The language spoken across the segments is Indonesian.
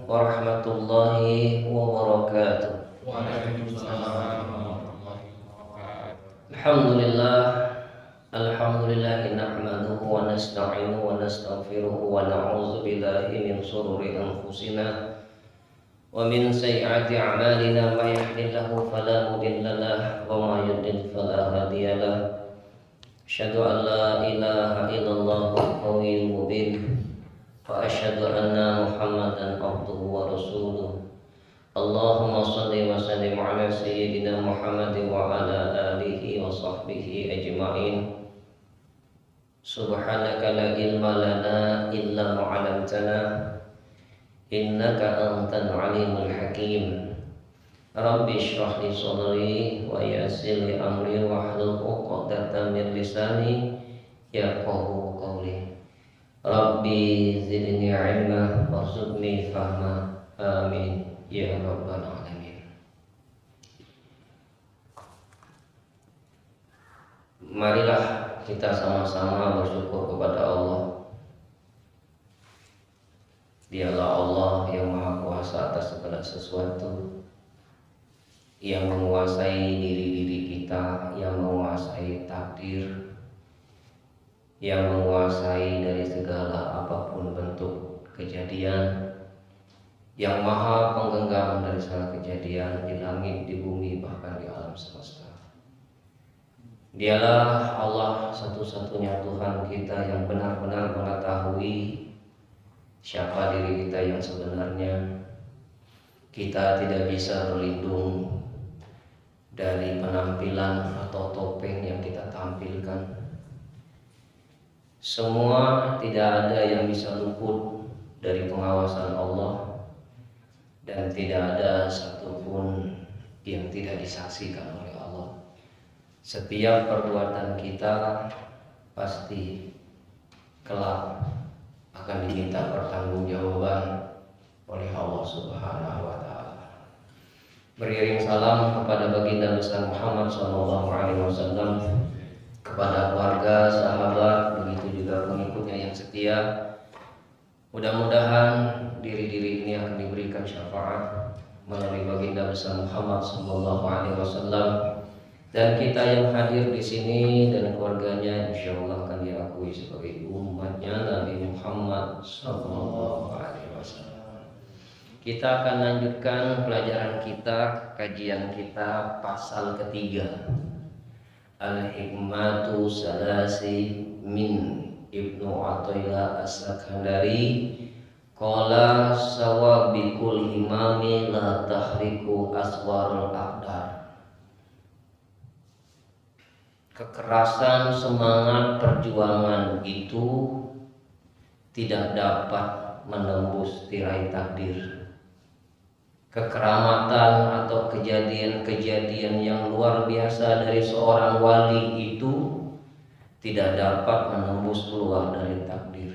warahmatullahi wabarakatuh. Waalaikumsalam warahmatullahi wabarakatuh. Alhamdulillah, alhamdulillah nahmaduhu wa nasta'inuhu wa nastaghfiruhu wa na'udzu billahi min shururi anfusina wa min sayyiati a'malina may yahdihillahu fala mudilla lahu wa may yudlil fala hadiya lahu. Asyhadu an la ilaha illallah al-qawiyyul mubin wa asyhadu anna Muhammadan abduhu wa rasuluh. Allahumma shalli wa sallim ala sayyidina Muhammad wa ala alihi wa sahbihi ajma'in. Subhanaka la ilma lana illa ma 'allamtana innaka antal alimul hakim. Rabbi shrah li sadri wa yassir li amri wahlul 'uqdatam min lisani yafqahu qawli. Rabbi zidni 'ilma warzuqni fahma. Amin ya rabbal alamin. Marilah kita sama-sama bersyukur kepada Allah. Dialah Allah yang Maha Kuasa atas segala sesuatu, yang menguasai diri-diri kita, yang menguasai takdir, yang menguasai dari segala apapun bentuk kejadian, yang Maha Penggenggam dari segala kejadian di langit, di bumi, bahkan di alam semesta. Dialah Allah satu-satunya Tuhan kita yang benar-benar mengetahui siapa diri kita yang sebenarnya. Kita tidak bisa berlindung dari penampilan atau topeng yang kita tampilkan. Semua tidak ada yang bisa luput dari pengawasan Allah, dan tidak ada satupun yang tidak disaksikan oleh Allah. Setiap perbuatan kita pasti kelak akan diminta pertanggungjawaban oleh Allah Subhanahu wa Ta'ala. Beriring salam kepada baginda besar Muhammad SAW, kepada keluarga, sahabat, begitu juga pengikutnya yang setia. Mudah-mudahan diri-diri ini akan diberikan syafaat melalui baginda besar Muhammad SAW, dan kita yang hadir di sini dan keluarganya insya Allah akan diakui sebagai umatnya Nabi Muhammad SAW. Kita akan lanjutkan pelajaran kita, kajian kita pasal ketiga, Al-Hikmatu Salasi min Ibnu Athaillah As-Sakandari. Qala sawabikul himami la tahriku aswarul aqdar. Kekerasan semangat perjuangan itu tidak dapat menembus tirai takdir. Kekeramatan atau kejadian-kejadian yang luar biasa dari seorang wali itu tidak dapat menembus keluar dari takdir.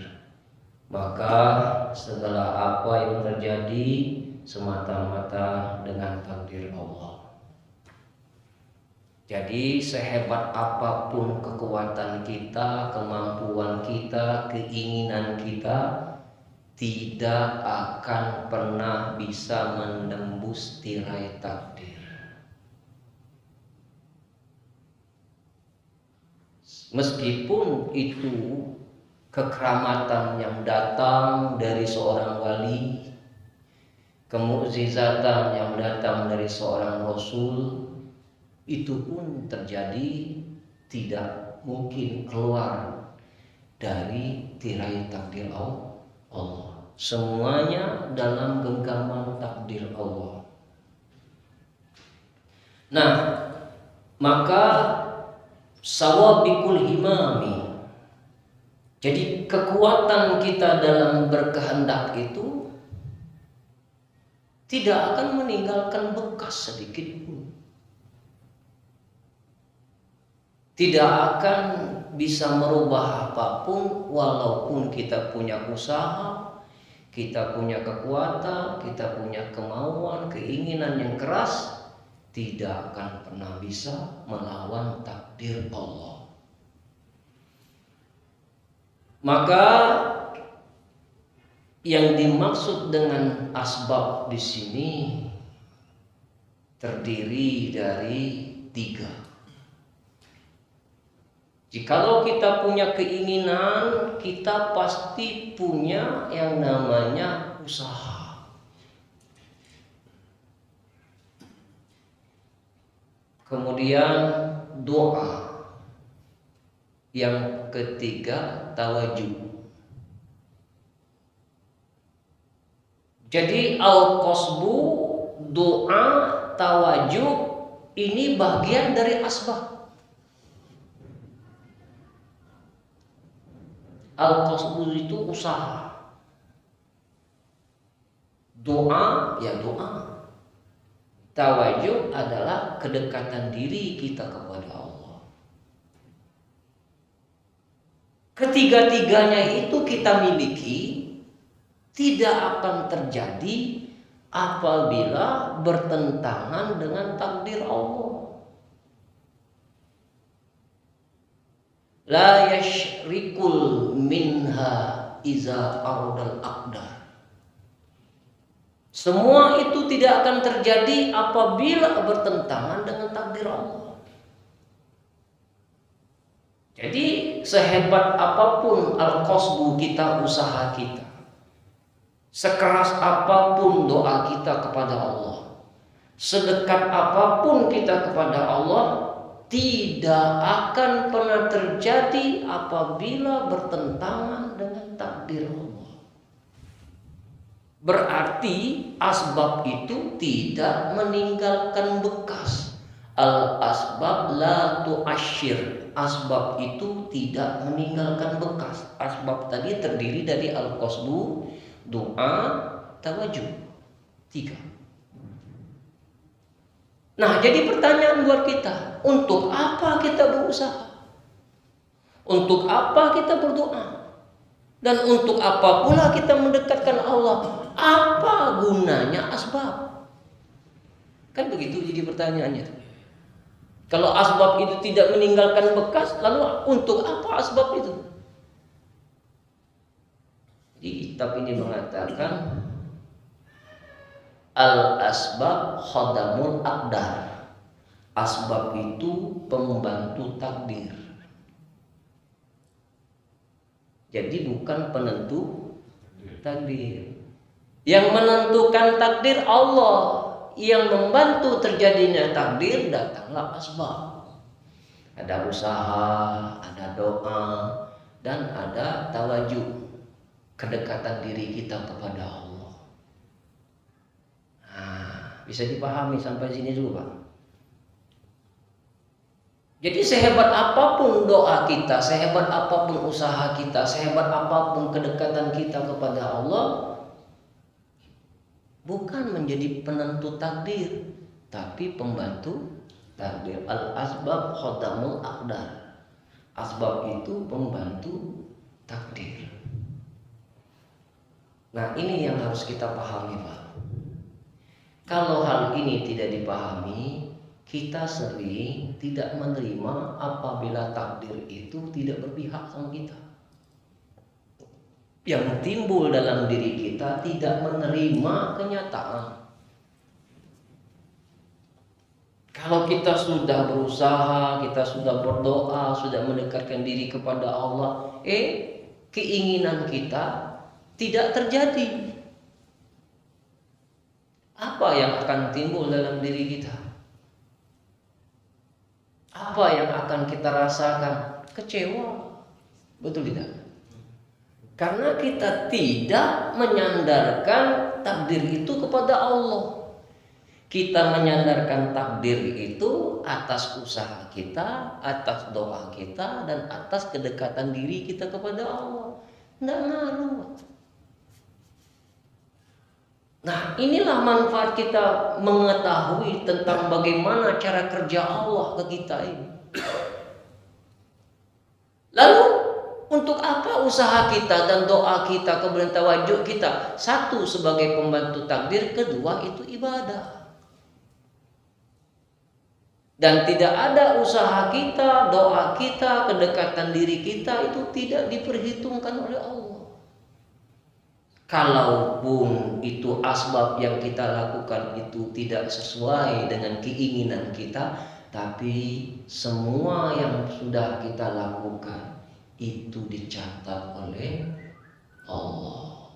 Maka segala apa yang terjadi semata-mata dengan takdir Allah. Jadi sehebat apapun kekuatan kita, kemampuan kita, keinginan kita, tidak akan pernah bisa menembus tirai takdir. Meskipun itu kekeramatan yang datang dari seorang wali, kemukjizatan yang datang dari seorang rasul, itu pun terjadi tidak mungkin keluar dari tirai takdir Allah. Semuanya dalam genggaman takdir Allah. Nah, maka sawabikul himami. Jadi kekuatan kita dalam berkehendak itu tidak akan meninggalkan bekas sedikit pun. Tidak akan bisa merubah apapun, walaupun kita punya usaha, kita punya kekuatan, kita punya kemauan, keinginan yang keras, tidak akan pernah bisa melawan takdir Allah. Maka Yang dimaksud dengan asbab di sini terdiri dari 3. Jikalau kita punya keinginan, kita pasti punya yang namanya usaha. Kemudian doa. Yang ketiga, tawajuh. Jadi al-qasbu, doa, tawajuh ini bagian dari asbab. Al-qasbu itu usaha. Doa ya doa. Tawajuh adalah kedekatan diri kita kepada Allah. Ketiga-tiganya itu kita miliki, tidak akan terjadi apabila bertentangan dengan takdir Allah. La yashrikul minha iza ardal aqdar. Semua itu tidak akan terjadi apabila bertentangan dengan takdir Allah. Jadi sehebat apapun al-qasbu kita, usaha kita, sekeras apapun doa kita kepada Allah, sedekat apapun kita kepada Allah, tidak akan pernah terjadi apabila bertentangan dengan takdir Allah. Berarti asbab itu tidak meninggalkan bekas. Al-asbab la tu'asyir. Asbab itu tidak meninggalkan bekas. Asbab tadi terdiri dari al-qasbu, doa, tawajuh. 3. Nah, jadi pertanyaan buat kita, untuk apa kita berusaha? Untuk apa kita berdoa? Dan untuk apa pula kita mendekatkan Allah? Apa gunanya asbab? Kan begitu jadi pertanyaannya. Kalau asbab itu tidak meninggalkan bekas, lalu untuk apa asbab itu? Di kitab ini mengatakan al-asbab khadamul aqdar. Asbab itu pembantu takdir. Jadi bukan penentu takdir. Yang menentukan takdir Allah. Yang membantu terjadinya takdir, datanglah asbab. Ada usaha, ada doa, dan ada tawajuh, kedekatan diri kita kepada Allah. Nah, bisa dipahami sampai sini dulu, Pak. Jadi sehebat apapun doa kita, sehebat apapun usaha kita, sehebat apapun kedekatan kita kepada Allah, bukan menjadi penentu takdir, tapi pembantu takdir. Al-asbab khadamul aqdar. Asbab itu pembantu takdir. Nah, ini yang harus kita pahami, Pak. Kalau hal ini tidak dipahami, kita sering tidak menerima apabila takdir itu tidak berpihak sama kita. Yang timbul dalam diri kita tidak menerima kenyataan. Kalau kita sudah berusaha, kita sudah berdoa, sudah mendekatkan diri kepada Allah, keinginan kita tidak terjadi. Apa yang akan timbul dalam diri kita? Apa yang akan kita rasakan? Kecewa. Betul tidak? Karena kita tidak menyandarkan takdir itu kepada Allah. Kita menyandarkan takdir itu atas usaha kita, atas doa kita, dan atas kedekatan diri kita kepada Allah. Tidak ngaruh. Nah, inilah manfaat kita mengetahui tentang bagaimana cara kerja Allah ke kita ini. Lalu, untuk apa usaha kita dan doa kita, kemudian tawajuh kita? Satu, sebagai pembantu takdir. Kedua, itu ibadah. Dan tidak ada usaha kita, doa kita, kedekatan diri kita itu tidak diperhitungkan oleh Allah. Kalaupun itu asbab yang kita lakukan itu tidak sesuai dengan keinginan kita, tapi semua yang sudah kita lakukan itu dicatat oleh Allah.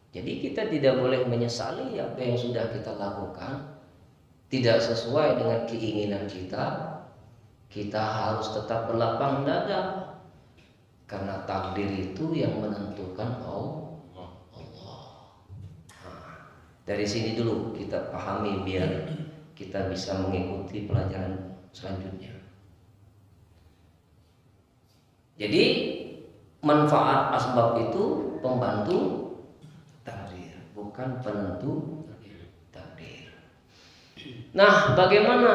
Jadi kita tidak boleh menyesali apa yang sudah kita lakukan tidak sesuai dengan keinginan kita. Kita harus tetap berlapang dada, karena takdir itu yang menentukan Allah. Dari sini dulu kita pahami biar kita bisa mengikuti pelajaran selanjutnya. Jadi manfaat asbab itu pembantu takdir, bukan penentu takdir. Nah, bagaimana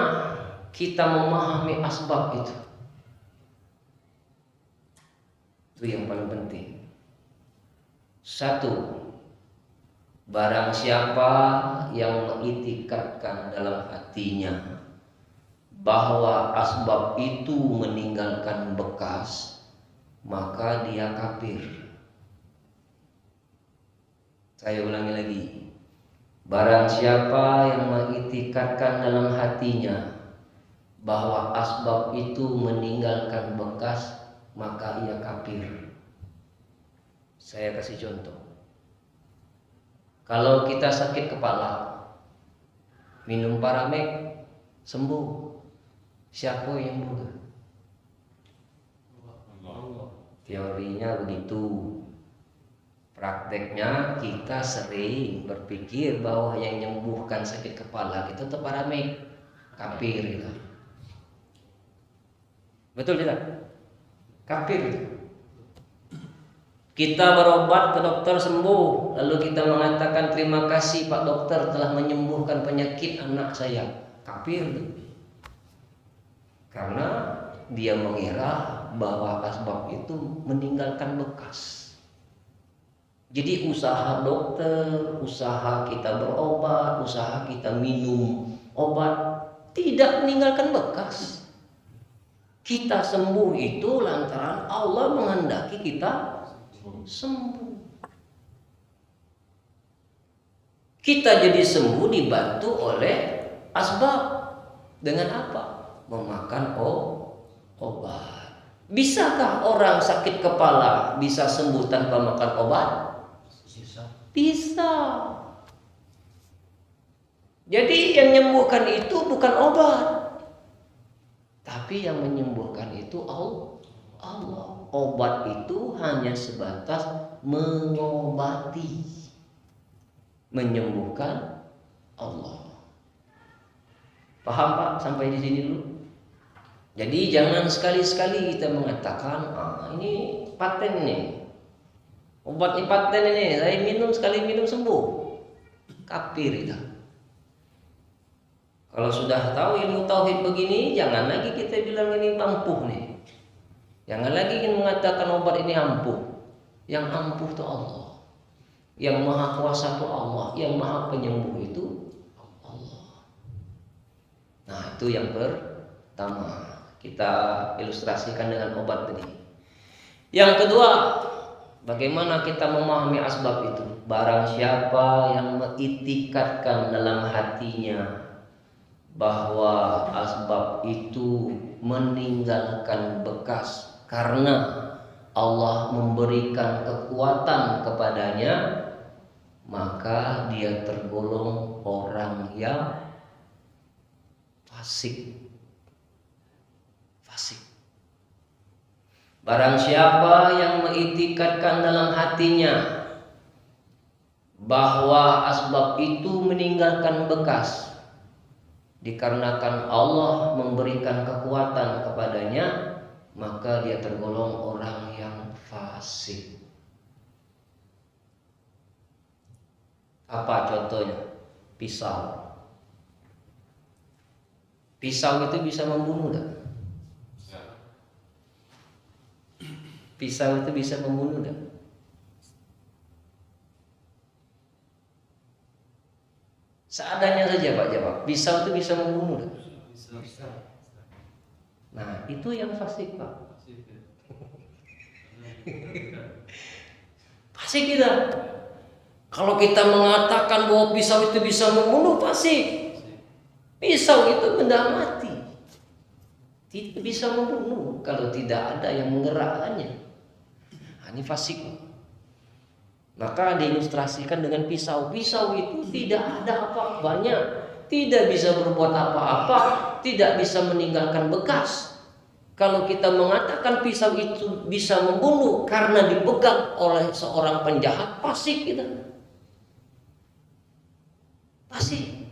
kita memahami asbab itu? Itu yang paling penting. Satu, barang siapa yang mengitikadkan dalam hatinya bahwa asbab itu meninggalkan bekas, maka dia kafir. Saya ulangi lagi. Barang siapa yang mengitikadkan dalam hatinya bahwa asbab itu meninggalkan bekas, maka ia kafir. Saya kasih contoh. Kalau kita sakit kepala, minum Paramek, sembuh. Siapa yang bunuh? Teorinya begitu. Prakteknya kita sering berpikir bahwa yang menyembuhkan sakit kepala itu Paramek, kafir itu. Betul tidak? Kafir itu. Kita berobat ke dokter sembuh, lalu kita mengatakan terima kasih Pak Dokter telah menyembuhkan penyakit anak saya. Kafir. Karena dia mengira bahwa asbab itu meninggalkan bekas. Jadi usaha dokter, usaha kita berobat, usaha kita minum obat tidak meninggalkan bekas. Kita sembuh itu lantaran Allah menghendaki kita sembuh. Kita jadi sembuh dibantu oleh asbab. Dengan apa? Memakan obat. Bisakah orang sakit kepala bisa sembuh tanpa makan obat? Bisa. Jadi yang menyembuhkan itu bukan obat, tapi yang menyembuhkan itu Allah. Obat itu hanya sebatas mengobati, menyembuhkan Allah. Paham Pak? Sampai di sini dulu. Jadi jangan sekali-sekali kita mengatakan, ini paten nih, obat ini paten ini, saya minum sekali minum sembuh. Kafir itu. Kalau sudah tahu ilmu tauhid begini, jangan lagi kita bilang ini ampuh nih. Jangan lagi ingin mengatakan obat ini ampuh. Yang ampuh itu Allah. Yang maha kuasa itu Allah. Yang maha penyembuh itu Allah. Nah, itu yang pertama. Kita ilustrasikan dengan obat tadi. Yang kedua, bagaimana kita memahami asbab itu? Barang siapa yang mengitikadkan dalam hatinya bahwa asbab itu meninggalkan bekas karena Allah memberikan kekuatan kepadanya, maka dia tergolong orang yang fasik. Barang siapa yang mengitikadkan dalam hatinya bahwa asbab itu meninggalkan bekas dikarenakan Allah memberikan kekuatan kepadanya, maka dia tergolong orang yang fasik. Apa contohnya? Pisau. Pisau itu bisa membunuh tak? Pisau itu bisa membunuh tak? Seadanya saja Pak jawab. Pisau itu bisa membunuh tak? Bisa. Nah, itu yang fasik Pak. Fasik kita. Kalau kita mengatakan bahwa pisau itu bisa membunuh, pasti pisau itu benda mati. Tidak bisa membunuh kalau tidak ada yang menggerakkannya. Ini fasik. Maka diilustrasikan dengan pisau. Pisau itu tidak ada apa-apanya, tidak bisa berbuat apa-apa, tidak bisa meninggalkan bekas. Kalau kita mengatakan pisau itu bisa membunuh karena dipegang oleh seorang penjahat, fasik kita. Pasti.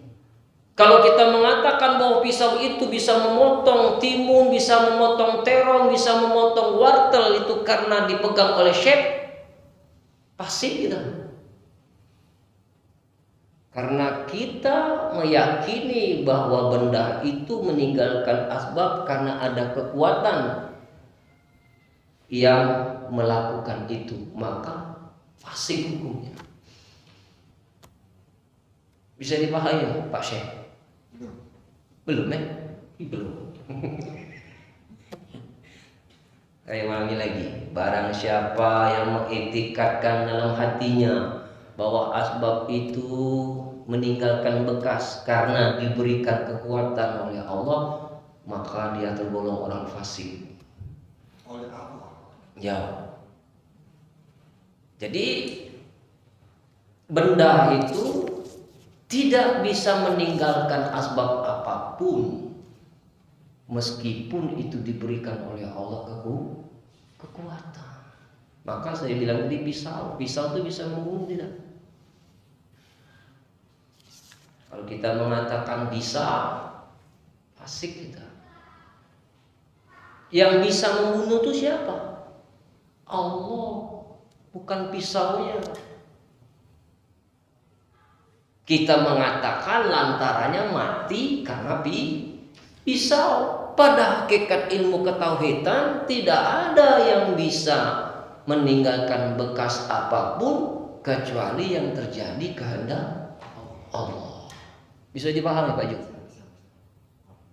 Kalau kita mengatakan bahwa pisau itu bisa memotong timun, bisa memotong terong, bisa memotong wortel itu karena dipegang oleh syekh, pasti kita. Karena kita meyakini bahwa benda itu meninggalkan asbab karena ada kekuatan yang melakukan itu, maka fasik hukumnya. Bisa dipahami Pak Syekh? Belum ya? Belum. Saya ulangi lagi. Barang siapa yang mengiktikadkan dalam hatinya bahwa asbab itu meninggalkan bekas karena diberikan kekuatan oleh Allah, maka dia tergolong orang fasik. Oleh Allah. Ya. Jadi benda itu tidak bisa meninggalkan asbab apapun meskipun itu diberikan oleh Allah kekuatan. Maka saya bilang tadi pisau itu bisa membunuh tidak? Kalau kita mengatakan bisa, fasik kita. Yang bisa membunuh itu siapa? Allah, bukan pisaunya. Kita mengatakan lantarannya mati karena pisau. Pada hakikat ilmu ketauhidan tidak ada yang bisa meninggalkan bekas apapun kecuali yang terjadi kehendak Allah. Bisa dipahami Pak Juk?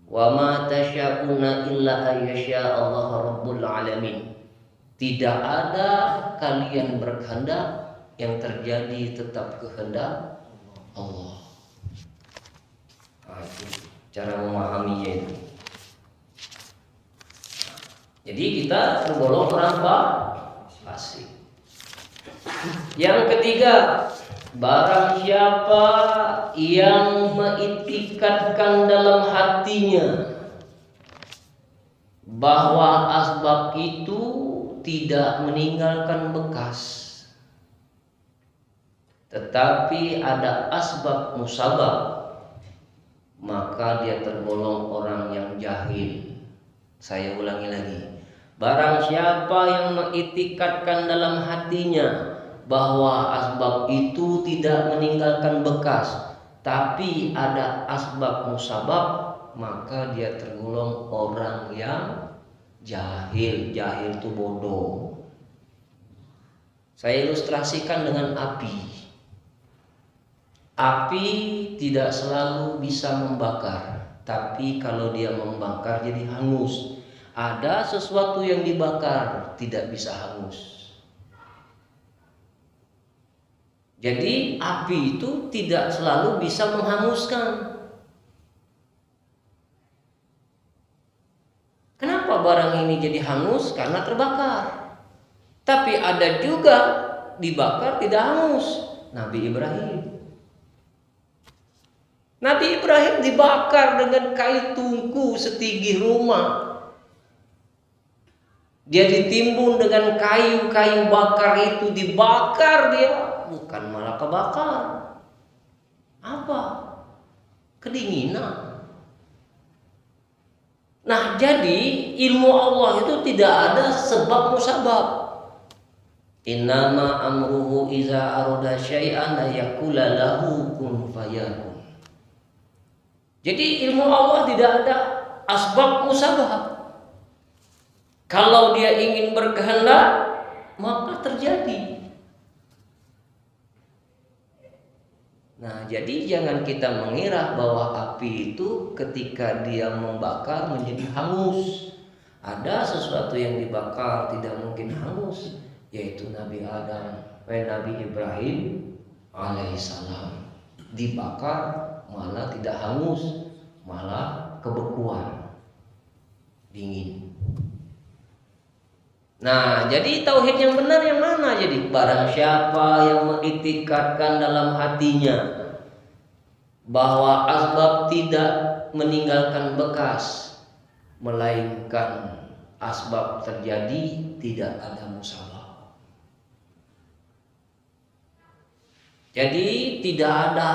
Wa ma tasyauna illa ayyasha Allah rabbul alamin. Tidak ada kalian berkehendak yang terjadi tetap kehendak Allah. Nah, itu cara memahaminya itu. Jadi kita tergolong orang fasik. Yang ketiga, barang siapa yang mengiktikadkan dalam hatinya bahwa asbab itu tidak meninggalkan bekas, tetapi ada asbab musabab, maka dia tergolong orang yang jahil. Saya ulangi lagi. Barang siapa yang mengiktikadkan dalam hatinya bahwa asbab itu tidak meninggalkan bekas, tapi ada asbab musabab, maka dia tergolong orang yang jahil. Jahil itu bodoh. Saya ilustrasikan dengan api. Api tidak selalu bisa membakar, tapi kalau dia membakar jadi hangus. Ada sesuatu yang dibakar tidak bisa hangus. Jadi api itu tidak selalu bisa menghanguskan. Kenapa barang ini jadi hangus? Karena terbakar. Tapi ada juga dibakar tidak hangus. Nabi Ibrahim dibakar dengan kayu tungku setinggi rumah. Dia ditimbun dengan kayu-kayu bakar itu, dibakar dia, bukan malah kebakar. Apa? Kedinginan. Nah, jadi ilmu Allah itu tidak ada sebab musabab. Innama amruhu iza arada syai'an ayakula lahu kun fayakun. Jadi ilmu Allah tidak ada asbab musabab. Kalau dia ingin berkehendak, maka terjadi. Nah, jadi jangan kita mengira bahwa api itu ketika dia membakar menjadi hangus. Ada sesuatu yang dibakar tidak mungkin hangus, yaitu Nabi Adam, Nabi Ibrahim alaihissalam dibakar malah tidak hangus, malah kebekuan, dingin. Nah, jadi tauhid yang benar yang mana? Jadi barang siapa yang mengitikadkan dalam hatinya bahwa asbab tidak meninggalkan bekas, melainkan asbab terjadi, tidak ada musabah. Jadi tidak ada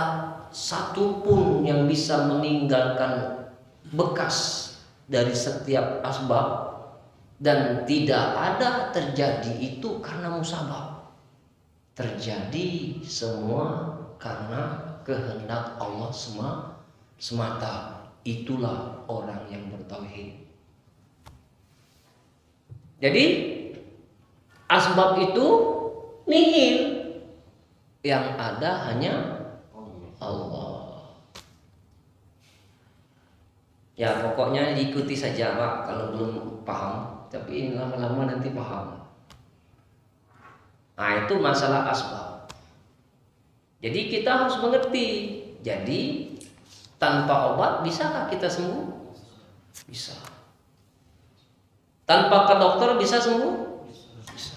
satupun yang bisa meninggalkan bekas dari setiap asbab, dan tidak ada terjadi itu karena musabab. Terjadi semua karena kehendak Allah semata. Itulah orang yang bertauhid. Jadi asbab itu nihil, yang ada hanya Allah. Ya pokoknya diikuti saja Pak kalau belum paham, tapi lama-lama nanti paham. Nah itu masalah asbab. Jadi kita harus mengerti. Jadi tanpa obat bisakah kita sembuh? Bisa. Tanpa ke dokter bisa sembuh? Bisa.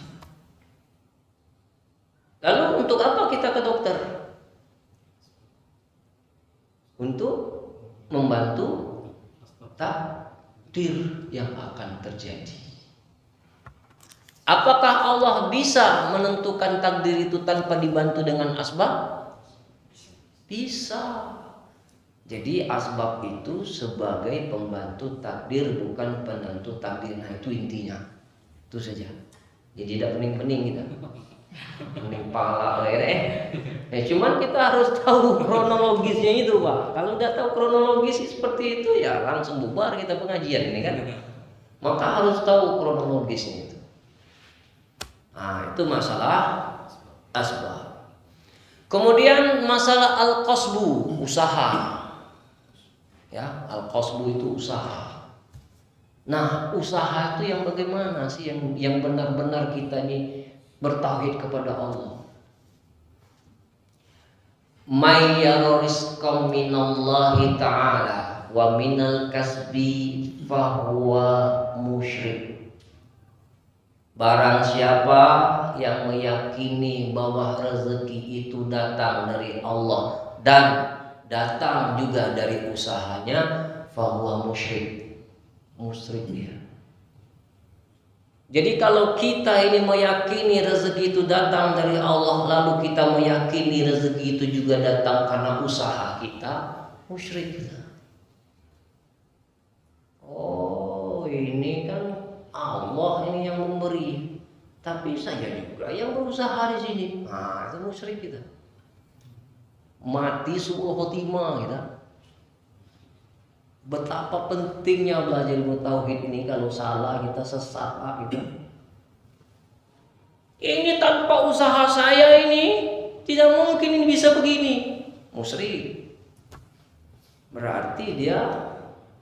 Lalu untuk apa kita ke dokter? Untuk membantu takdir yang akan terjadi. Apakah Allah bisa menentukan takdir itu tanpa dibantu dengan asbab? Bisa. Jadi asbab itu sebagai pembantu takdir, bukan penentu takdir. Nah itu intinya. Itu saja. Jadi tidak pening-pening kita. Pening pala cuman kita harus tahu kronologisnya itu Pak. Kalau nggak tahu kronologis seperti itu ya langsung bubar kita pengajian ini kan. Maka harus tahu kronologisnya itu. Nah itu masalah asbab. Kemudian masalah al-qasbu, usaha. Ya, al-qasbu itu usaha. Nah, usaha itu yang bagaimana sih yang benar-benar kita ini bertauhid kepada Allah. May yarizqam minallahi ta'ala wa minal kasbi fahuwa musyrik. Barang siapa yang meyakini bahwa rezeki itu datang dari Allah dan datang juga dari usahanya, fahuwa musyrik. Musyrik dia. Jadi kalau kita ini meyakini rezeki itu datang dari Allah, lalu kita meyakini rezeki itu juga datang karena usaha kita, musyrik kita. Oh, ini kan Allah ini yang memberi, tapi saya juga yang berusaha di sini. Nah, itu musyrik kita. Mati su'ul khotimah kita. Betapa pentingnya belajar ilmu tauhid ini. Kalau salah kita sesat kita. Ini tanpa usaha saya ini tidak mungkin ini bisa begini. Musyrik. Berarti dia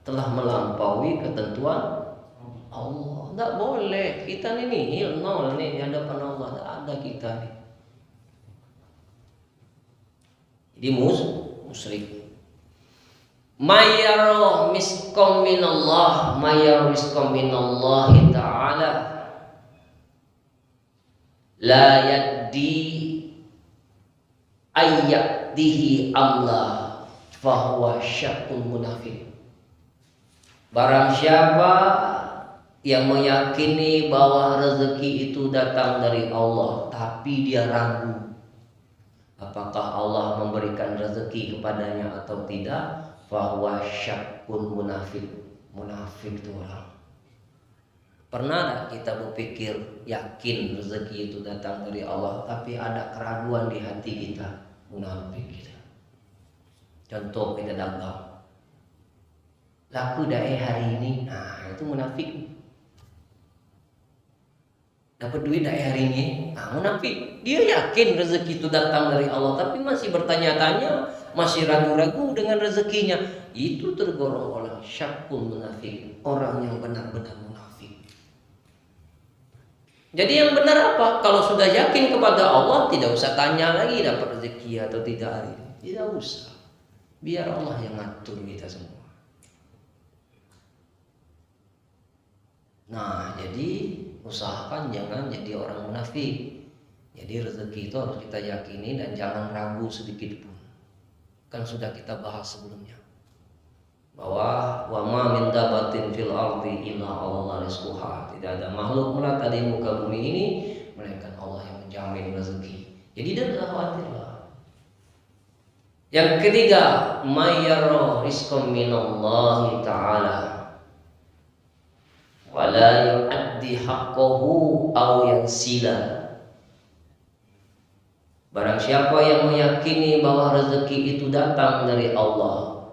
telah melampaui ketentuan Allah. Tidak boleh. Kita ini nol nih di hadapan Allah. Tidak ada kita nih. Jadi musyrik. Mayyaro miskom minallah, mayyaro miskom minallahi ta'ala, la yaddi ayyadihi amla fahuwa syakun munafik. Barang siapa yang meyakini bahwa rezeki itu datang dari Allah, tapi dia ragu apakah Allah memberikan rezeki kepadanya atau tidak, bahwa syakun munafik. Munafik itu orang. Pernah tak kita berpikir yakin rezeki itu datang dari Allah, tapi ada keraguan di hati kita? Munafik kita. Contoh kita dagang, laku dae hari ini, nah itu munafik. Dapat duit dae hari ini, nah munafik. Dia yakin rezeki itu datang dari Allah, tapi masih bertanya-tanya, masih ragu-ragu dengan rezekinya. Itu tergolong orang syakun munafik, orang yang benar-benar munafik. Jadi yang benar apa? Kalau sudah yakin kepada Allah, tidak usah tanya lagi dapat rezeki atau tidak hari ini. Tidak usah. Biar Allah yang ngatur kita semua. Nah, jadi usahakan jangan jadi orang munafik. Jadi rezeki itu harus kita yakini dan jangan ragu sedikit pun. Kan sudah kita bahas sebelumnya. Bahwa wa ma min dabatin fil ardi illa Allah rizquha. Tidak ada makhluk melata di muka bumi ini melainkan Allah yang menjamin rezeki. Jadi jangan khawatirlah. Yang ketiga, mayyara rizqan minallahi ta'ala wa la yu'addi haqqahu aw yansila. Barang siapa yang meyakini bahwa rezeki itu datang dari Allah,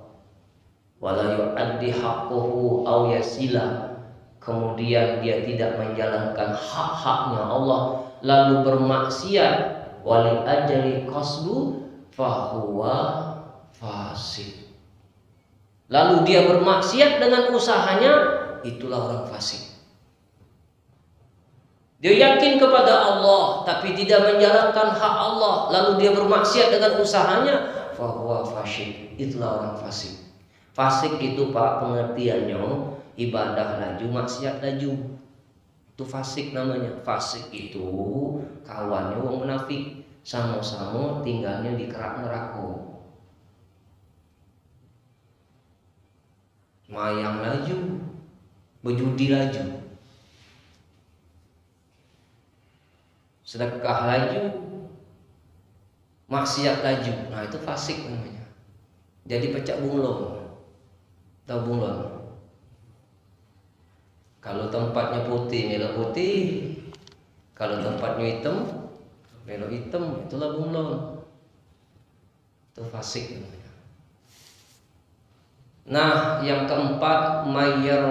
wala yu'addi haqqahu aw yasila, kemudian dia tidak menjalankan hak-haknya Allah lalu bermaksiat, wali ajali qasdu fahuwa fasik, lalu dia bermaksiat dengan usahanya, itulah orang fasik. Dia yakin kepada Allah tapi tidak menjalankan hak Allah, lalu dia bermaksiat dengan usahanya, fahuwa fasik, itulah orang fasik. Fasik itu Pak pengertiannya ibadah laju, maksiat laju. Itu fasik namanya. Fasik itu kawannya wong munafik, sama-sama tinggalnya di kerak neraka. Mayang laju, berjudi laju, sedekah laju, maksiat laju. Nah itu fasik namanya. Jadi pecah bunglon. Tahu bunglon? Kalau tempatnya putih, melo putih. Kalau tempatnya hitam, melo hitam. Itulah bunglon. Itu fasik namanya. Nah, yang keempat, mayyar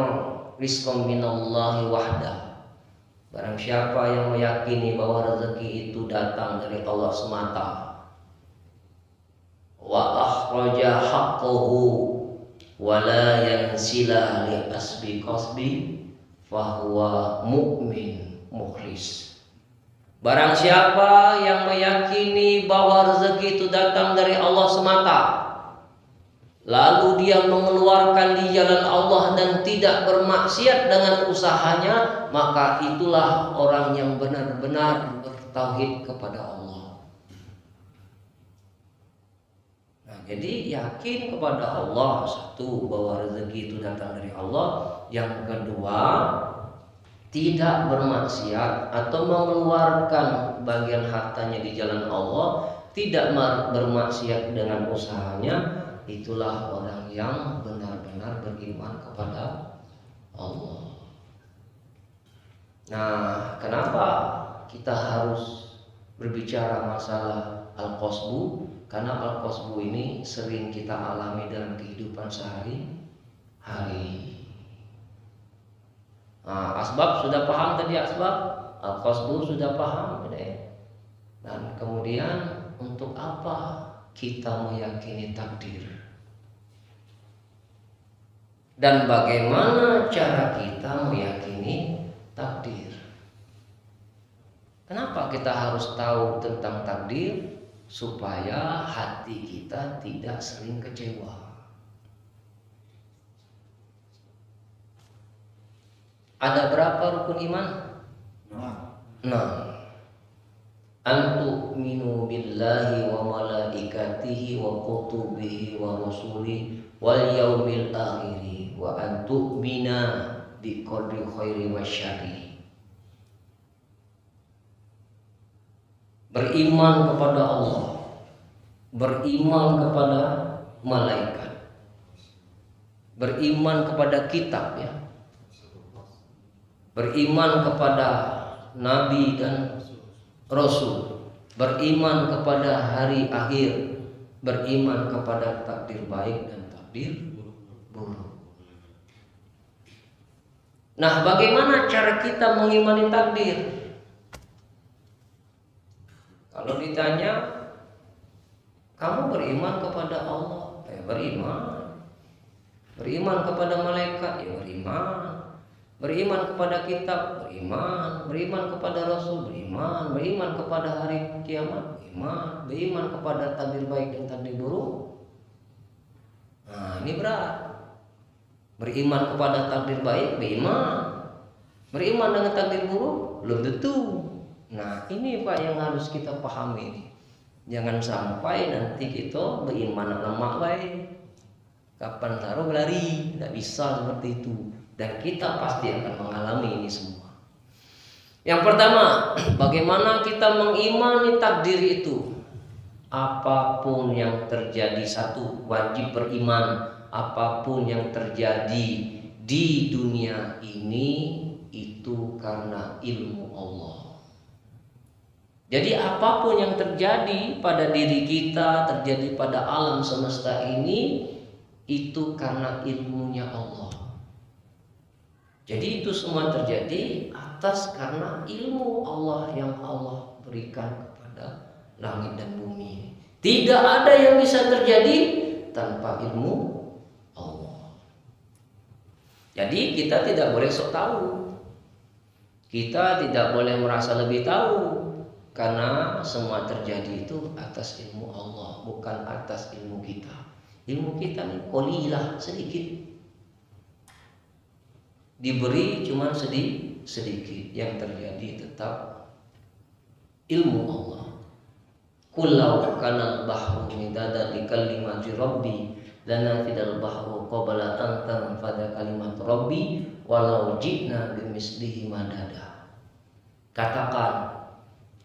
rizqan minallahi wahda. Barang siapa yang meyakini bahwa rezeki itu datang dari Allah semata, wa akhraja haqqahu wala yansila li asbi qasbi fahuwa mu'min mukhlis. Barang siapa yang meyakini bahwa rezeki itu datang dari Allah semata, lalu dia mengeluarkan di jalan Allah dan tidak bermaksiat dengan usahanya, maka itulah orang yang benar-benar bertauhid kepada Allah. Jadi yakin kepada Allah, satu, bahwa rezeki itu datang dari Allah. Yang kedua, tidak bermaksiat atau mengeluarkan bagian hartanya di jalan Allah, tidak bermaksiat dengan usahanya. Itulah orang yang benar-benar beriman kepada Allah. Nah, kenapa kita harus berbicara masalah al-qasbu? Karena al-qasbu ini sering kita alami dalam kehidupan sehari-hari. Nah, asbab sudah paham tadi, asbab al-qasbu sudah paham. Dan kemudian untuk apa kita meyakini takdir? Dan bagaimana cara kita meyakini takdir? Kenapa kita harus tahu tentang takdir? Supaya hati kita tidak sering kecewa. Ada berapa rukun iman? 6. Antu'minu billahi wa malaikatihi wa kutubihi wa rusulihi wal yaumil akhiri wa antu'mina bi qadri khairi wa syarri. Beriman kepada Allah, beriman kepada malaikat, beriman kepada kitab, ya, beriman kepada nabi dan rasul, beriman kepada hari akhir, beriman kepada takdir baik dan takdir buruk. Nah, bagaimana cara kita mengimani takdir? Kalau ditanya, kamu beriman kepada Allah? Ya beriman. Beriman kepada malaikat? Ya beriman. Beriman kepada kitab, beriman. Beriman kepada Rasul, beriman. Beriman kepada hari kiamat, beriman. Beriman kepada takdir baik dan takdir buruk. Nah, ini berat. Beriman kepada takdir baik, beriman. Beriman dengan takdir buruk, belum tentu. Nah, ini Pak yang harus kita pahami ini. Jangan sampai nanti kita beriman lemak baik. Kapan taruh berlari, tidak bisa seperti itu. Dan kita pasti akan mengalami ini semua. Yang pertama, bagaimana kita mengimani takdir itu? Apapun yang terjadi, satu, wajib beriman. Apapun yang terjadi di dunia ini itu karena ilmu Allah. Jadi apapun yang terjadi pada diri kita, terjadi pada alam semesta ini, itu karena ilmunya Allah. Jadi itu semua terjadi atas karena ilmu Allah yang Allah berikan kepada langit dan bumi. Tidak ada yang bisa terjadi tanpa ilmu Allah. Jadi kita tidak boleh sok tahu. Kita tidak boleh merasa lebih tahu. Karena semua terjadi itu atas ilmu Allah, bukan atas ilmu kita. Ilmu kita ini qalilah, sedikit. Diberi cuma sedikit. Yang terjadi tetap ilmu Allah. Kullau kana al-bahru midada li kalimati rabbi lanafidal bahru qabla an tanfada kalimat rabbi walau ji'na bimislihi madada. Katakan,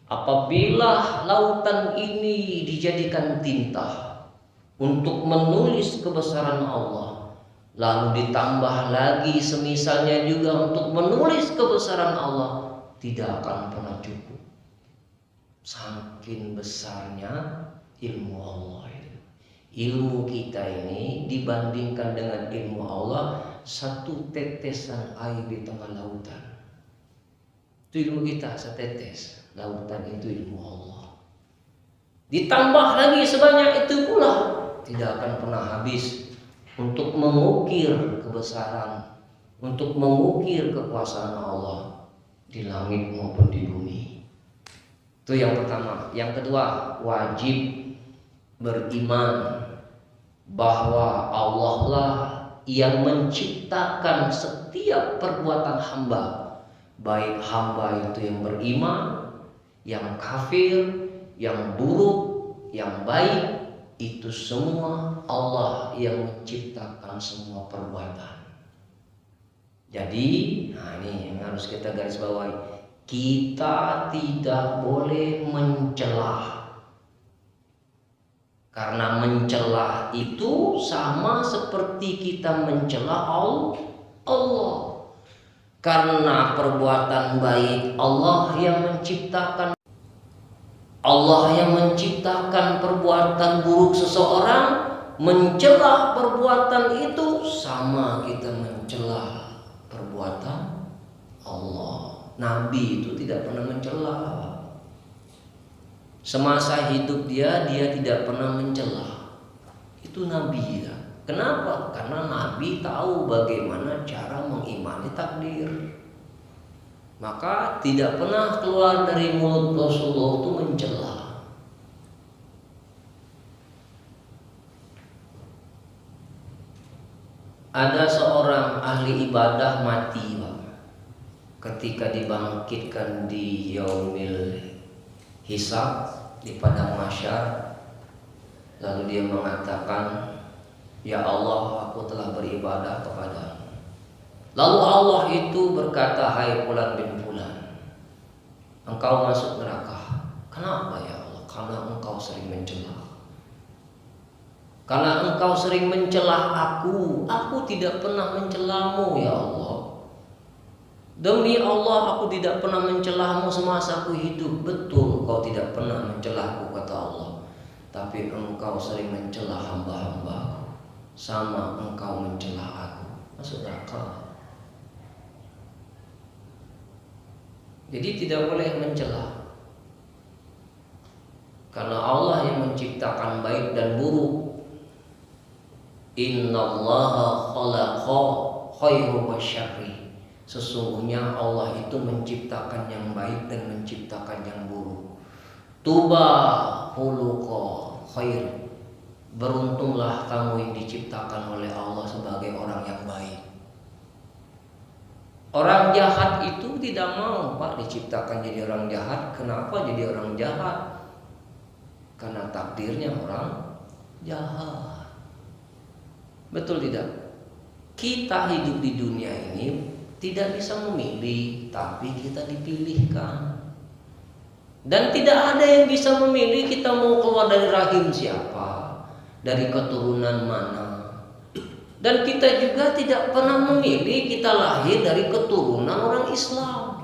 apabila lautan ini dijadikan tinta untuk menulis kebesaran Allah, lalu ditambah lagi semisalnya juga untuk menulis kebesaran Allah, tidak akan pernah cukup. Saking besarnya ilmu Allah itu. Ilmu kita ini dibandingkan dengan ilmu Allah, satu tetesan air di tengah lautan. Itu ilmu kita, setetes. Lautan itu ilmu Allah. Ditambah lagi sebanyak itu pula, tidak akan pernah habis untuk mengukir kebesaran, untuk mengukir kekuasaan Allah di langit maupun di bumi. Itu yang pertama. Yang kedua, wajib beriman bahwa Allah lah yang menciptakan setiap perbuatan hamba, baik hamba itu yang beriman, yang kafir, yang buruk, yang baik, itu semua Allah yang menciptakan semua perbuatan. Jadi, nah ini yang harus kita garis bawahi. Kita tidak boleh mencelah. Karena mencelah itu sama seperti kita mencelah Allah. Karena perbuatan baik Allah yang menciptakan. Allah yang menciptakan perbuatan buruk seseorang, mencelah perbuatan itu sama kita mencelah perbuatan Allah. Nabi itu tidak pernah mencela. Semasa hidup dia tidak pernah mencela. Itu Nabi ya. Kenapa? Karena Nabi tahu bagaimana cara mengimani takdir. Maka tidak pernah keluar dari mulut Rasulullah itu mencela. Ada seorang ahli ibadah mati, Pak. Ketika dibangkitkan di yaumil hisab, di padang mahsyar, lalu dia mengatakan, ya Allah, aku telah beribadah kepadamu. Lalu Allah itu berkata, hai Fulan bin Fulan, engkau masuk neraka. Kenapa ya Allah? Karena engkau sering mencela. Karena engkau sering mencelah aku tidak pernah mencelamu ya Allah. Demi Allah, aku tidak pernah mencelahmu semasa aku hidup. Betul, engkau tidak pernah mencelahku, kata Allah. Tapi engkau sering mencelah hamba-hambaku, sama engkau mencelah aku. Masuk neraka. Jadi tidak boleh mencela. Karena Allah yang menciptakan baik dan buruk. Innallaha khalaqa khairu wa syarri. Sesungguhnya Allah itu menciptakan yang baik dan menciptakan yang buruk. Tuba khuluqa khair. Beruntunglah kamu yang diciptakan oleh Allah sebagai orang yang baik. Orang jahat itu tidak mau, Pak, diciptakan jadi orang jahat. Kenapa jadi orang jahat? Karena takdirnya orang jahat. Betul tidak? Kita hidup di dunia ini tidak bisa memilih, tapi kita dipilihkan. Dan tidak ada yang bisa memilih kita mau keluar dari rahim siapa, dari keturunan mana. Dan kita juga tidak pernah memilih kita lahir dari keturunan orang Islam.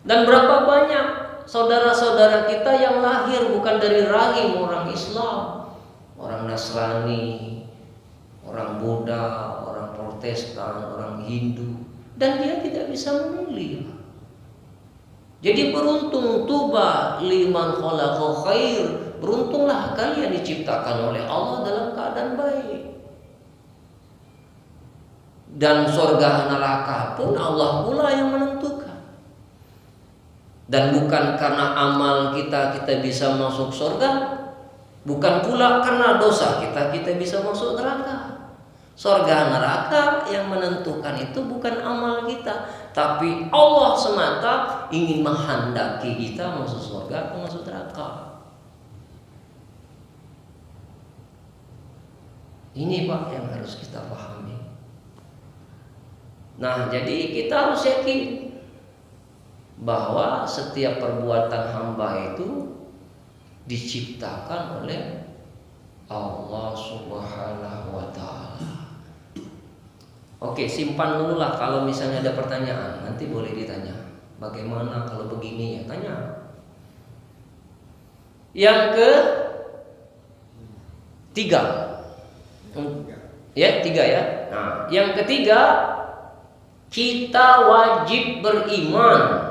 Dan berapa banyak saudara-saudara kita yang lahir bukan dari rahim orang Islam, orang Nasrani, orang Buddha, orang Protestan, orang Hindu, dan dia tidak bisa memilih. Jadi beruntung, tuba liman khalaqa khair. Beruntunglah kalian diciptakan oleh Allah dalam keadaan baik. Dan surga neraka pun Allah pula yang menentukan. Dan bukan karena amal kita bisa masuk surga, bukan pula karena dosa kita bisa masuk neraka. Surga neraka yang menentukan itu bukan amal kita, tapi Allah semata ingin menghendaki kita masuk surga atau masuk neraka. Ini Pak yang harus kita pahami. Nah, jadi kita harus yakin bahwa setiap perbuatan hamba itu diciptakan oleh Allah Subhanahu wa Ta'ala. Oke, simpan dulu lah. Kalau misalnya ada pertanyaan, nanti boleh ditanya. Bagaimana kalau begini ya? Tanya. Yang ketiga, ya tiga ya. Nah, yang ketiga, kita wajib beriman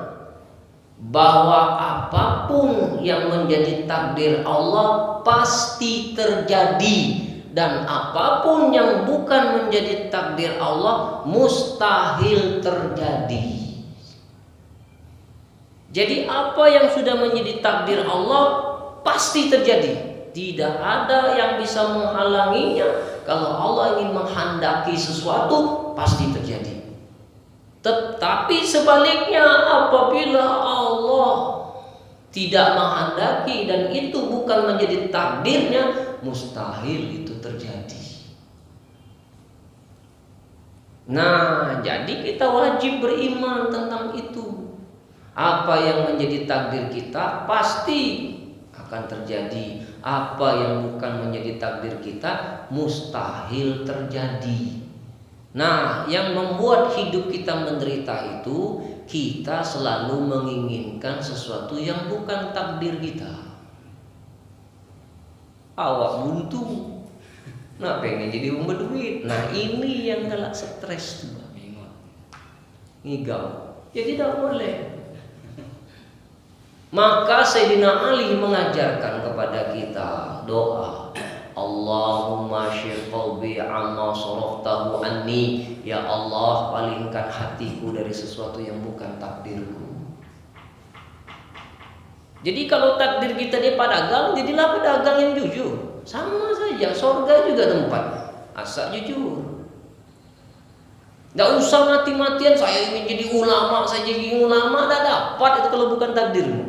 bahwa apapun yang menjadi takdir Allah pasti terjadi. Dan apapun yang bukan menjadi takdir Allah mustahil terjadi. Jadi apa yang sudah menjadi takdir Allah pasti terjadi. Tidak ada yang bisa menghalanginya. Kalau Allah ingin menghendaki sesuatu pasti terjadi. Tetapi sebaliknya, apabila Allah tidak menghendaki dan itu bukan menjadi takdirnya, mustahil itu terjadi. Nah, jadi kita wajib beriman tentang itu. Apa yang menjadi takdir kita pasti akan terjadi. Apa yang bukan menjadi takdir kita mustahil terjadi. Nah, yang membuat hidup kita menderita itu kita selalu menginginkan sesuatu yang bukan takdir kita. Awak buntu, nah pengen jadi berduit. Nah ini yang galak stres tuh, ngigau. Ya tidak boleh. Maka Sayyidina Ali mengajarkan kepada kita doa, Allahumma syir qalbi amma saraftahu anni. Ya Allah, palingkan hatiku dari sesuatu yang bukan takdirku. Jadi kalau takdir kita dia pedagang, jadilah pedagang yang jujur. Sama saja, surga juga tempatnya. Asal jujur. Tidak usah mati-matian saya ingin jadi ulama, saya jadi ulama. Tidak dapat itu kalau bukan takdirmu.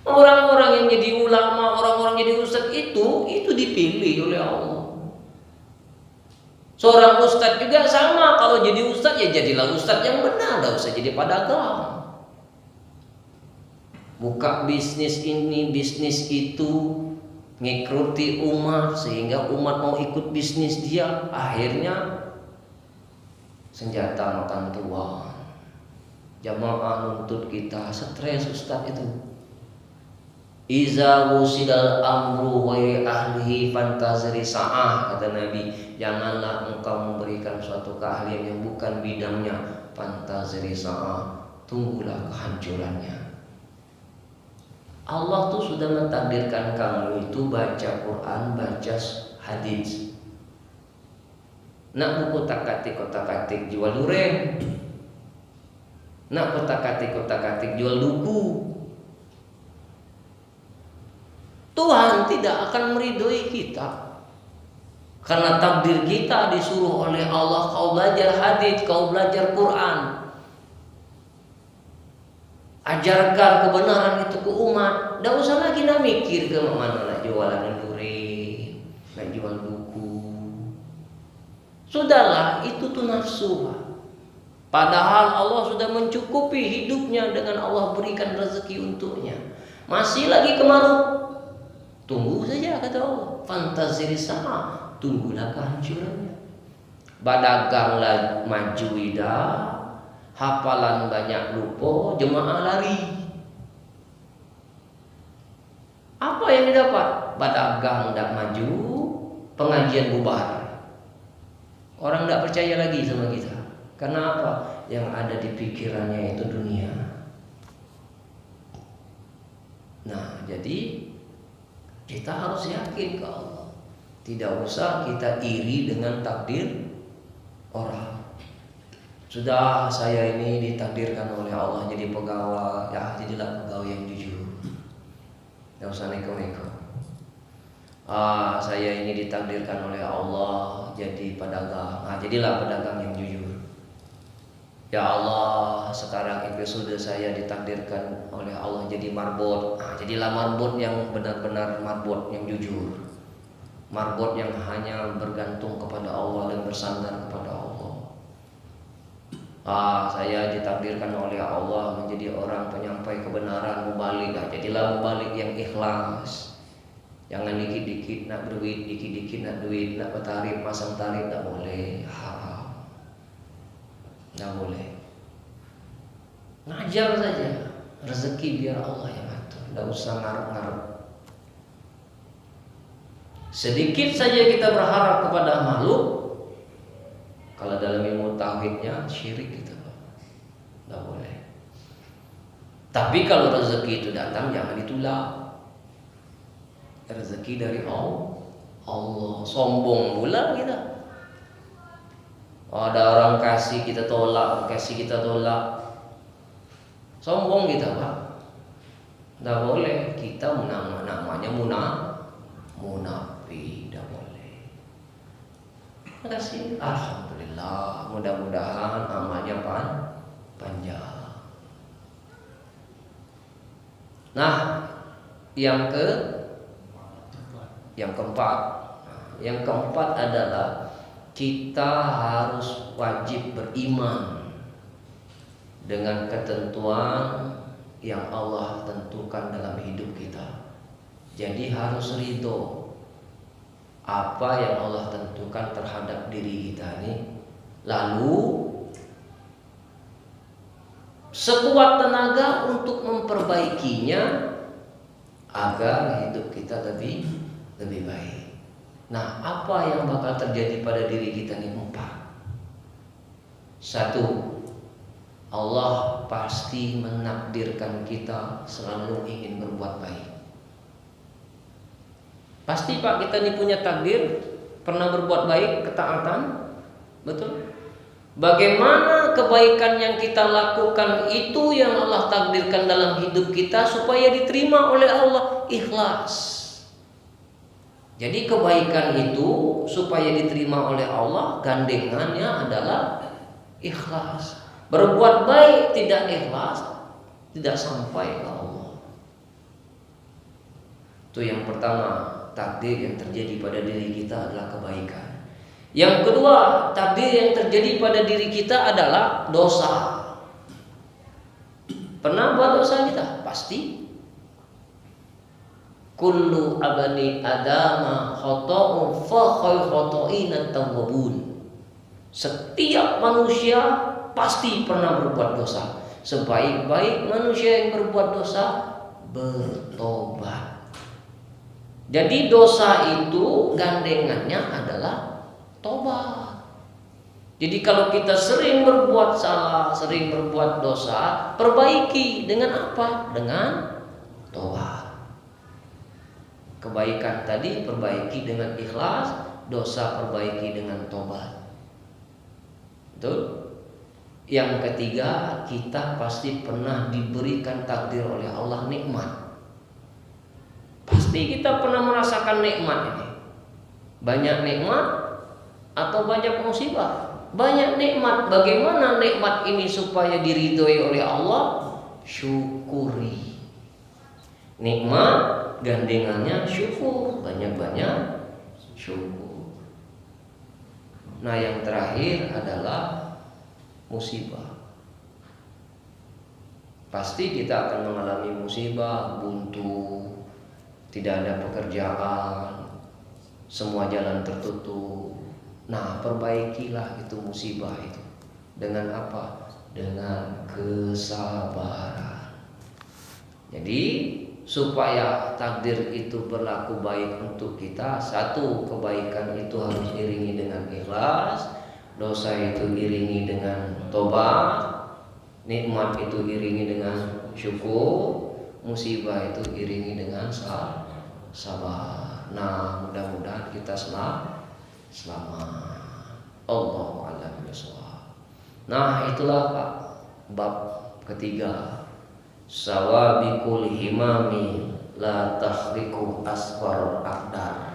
Orang-orang yang jadi ulama, orang-orang yang jadi ustadz itu dipilih oleh Allah. Seorang ustadz juga sama, kalau jadi ustadz ya jadilah ustadz yang benar, tidak usah jadi pedagang. Buka bisnis ini, bisnis itu, ngikuti umat sehingga umat mau ikut bisnis dia, akhirnya senjata makan tuan. Jamaah nuntut kita, stres ustaz itu. Iza wusidal amru wa ahlihi fantaziri sa'ah, kata Nabi, janganlah engkau memberikan suatu keahlian yang bukan bidangnya, fantaziri sa'ah, tunggulah kehancurannya. Allah tuh sudah mentakdirkan kamu itu baca Quran, baca hadis. Nak buku kotak-katik jual duren. Nak kotak-katik jual duku. Tuhan tidak akan meridhoi kita. Karena takdir kita disuruh oleh Allah, kau belajar hadis, kau belajar Quran. Ajarkan kebenaran itu ke umat. Tidak usah lagi nak mikir ke mana nak jualan duri, nak jual buku. Sudahlah, itu tuh nafsu. Padahal Allah sudah mencukupi hidupnya dengan Allah berikan rezeki untuknya. Masih lagi kemaruk. Tunggu saja kata Allah. Fantazir sama, tunggulah kehancurannya. Badaganglah maju ida, hafalan banyak lupa, jemaah lari. Apa yang didapat? Badagang tidak maju, pengajian bubar. Orang tidak percaya lagi sama kita. Karena apa? Yang ada di pikirannya itu dunia. Nah, jadi kita harus yakin ke Allah. Tidak usah kita iri dengan takdir orang. Sudah saya ini ditakdirkan oleh Allah jadi pegawai, ya jadilah pegawai yang jujur. Tidak usah neko-neko. Saya ini ditakdirkan oleh Allah jadi pedagang. Jadilah pedagang yang jujur. Ya Allah, sekarang episode saya ditakdirkan oleh Allah jadi marbot. Jadilah marbot yang benar-benar marbot yang jujur. Marbot yang hanya bergantung kepada Allah dan bersandar kepada Allah. Saya ditakdirkan oleh Allah menjadi orang penyampai kebenaran, mubalik. Jadilah mubalik yang ikhlas. Jangan dikit-dikit nak duit, dikit-dikit nak duit, nak bertarif, masang tarif, tak boleh. Haram. Tidak boleh. Ngajar saja. Rezeki biar Allah yang atur. Tidak usah ngarep-ngarep. Sedikit saja kita berharap kepada makhluk. Kalau dalam ilmu tauhidnya syirik gitu. Tidak boleh. Tapi kalau rezeki itu datang jangan ditolak. Rezeki dari Allah. Sombong pula kita. Ada orang kasih kita tolak, sombong kita Pak. Tidak boleh. Kita namanya munafik, tidak boleh. Terima kasih. Alhamdulillah. Mudah-mudahan amalnya panjang. Nah, yang keempat adalah kita harus wajib beriman dengan ketentuan yang Allah tentukan dalam hidup kita. Jadi harus ridho apa yang Allah tentukan terhadap diri kita ini. Lalu sekuat tenaga untuk memperbaikinya agar hidup kita lebih baik. Nah, apa yang bakal terjadi pada diri kita ini? 4. 1. Allah pasti menakdirkan kita selalu ingin berbuat baik. Pasti Pak, kita ini punya takdir pernah berbuat baik, ketaatan. Betul? Bagaimana kebaikan yang kita lakukan itu yang Allah takdirkan dalam hidup kita supaya diterima oleh Allah? Ikhlas. Jadi kebaikan itu supaya diterima oleh Allah, gandengannya adalah ikhlas. Berbuat baik tidak ikhlas, tidak sampai ke Allah. Itu yang pertama, takdir yang terjadi pada diri kita adalah kebaikan. Yang kedua, takdir yang terjadi pada diri kita adalah dosa. Pernah buat dosa kita? Pasti. Kullu abani adama khata'un fa khairu khata'ina tawwabun. Setiap manusia pasti pernah berbuat dosa. Sebaik-baik manusia yang berbuat dosa bertobat. Jadi dosa itu gandengannya adalah tobat. Jadi kalau kita sering berbuat salah, sering berbuat dosa, perbaiki dengan apa? Dengan tobat. Kebaikan tadi perbaiki dengan ikhlas, dosa perbaiki dengan tobat. Betul? Yang ketiga, kita pasti pernah diberikan takdir oleh Allah nikmat. Pasti kita pernah merasakan nikmat ini. Banyak nikmat atau banyak musibah? Banyak nikmat. Bagaimana nikmat ini supaya diridhoi oleh Allah? Syukuri. Nikmat gandengannya syukur, banyak-banyak syukur. Nah, yang terakhir adalah musibah. Pasti kita akan mengalami musibah, buntu, tidak ada pekerjaan, semua jalan tertutup. Nah, perbaikilah itu musibah itu. Dengan apa? Dengan kesabaran. Jadi supaya takdir itu berlaku baik untuk kita, satu, kebaikan itu harus diiringi dengan ikhlas, dosa itu diiringi dengan tobat, nikmat itu diiringi dengan syukur, musibah itu diiringi dengan sabar. Nah, mudah-mudahan kita selamat. Allahu a'lam bishawab. Nah, itulah Pak, bab ketiga. Sawabikul himami la tahriku asfar aqdar.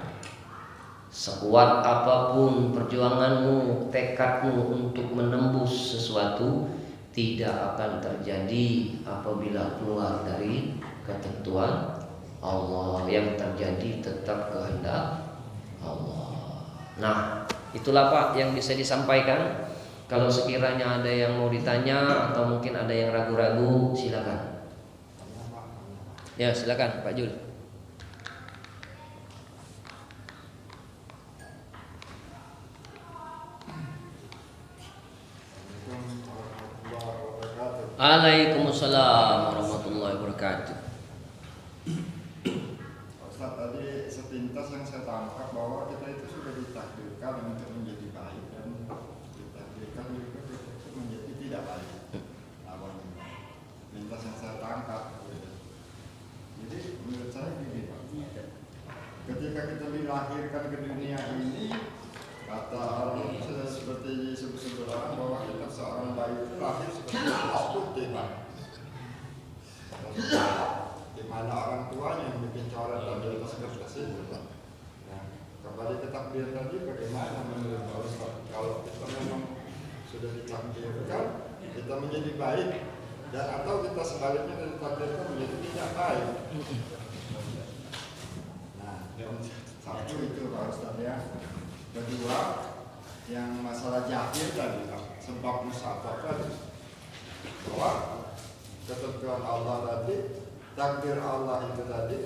Sekuat apapun perjuanganmu, tekadmu untuk menembus sesuatu, tidak akan terjadi apabila keluar dari ketentuan Allah. Yang terjadi tetap kehendak Allah. Nah, itulah Pak yang bisa disampaikan. Kalau sekiranya ada yang mau ditanya atau mungkin ada yang ragu-ragu, silakan. Ya, silakan Pak Jul. Waalaikumsalam warahmatullahi wabarakatuh. Ustaz, tadi sepintas yang saya tangkap bahwa kita itu sudah ditakdirkan untuk menjadi baik dan ditakdirkan juga untuk menjadi tidak baik. Awalnya, pintas yang saya tangkap. Jadi menurut saya gini Pak, ketika kita dilahirkan ke dunia ini, kata Allah seperti disebut orang bahwa kita seorang bayi itu lahir seperti beras putih Pak. Di mana orang tuanya yang bikin coret di atas kertas itu Pak. Nah, kembali ke takdir tadi, bagaimana menurut Pak Ustaz? Kalau kita memang sudah ditakdirkan, kita menjadi baik, dan atau kita sebaliknya ditakdirkan menjadi tidak baik. Nah, yang satu itu Pak Ustaz ya. Kedua, yang masalah jahil tadi Pak, sebab musabab tadi, bahwa ketentuan Allah tadi, takdir Allah itu tadi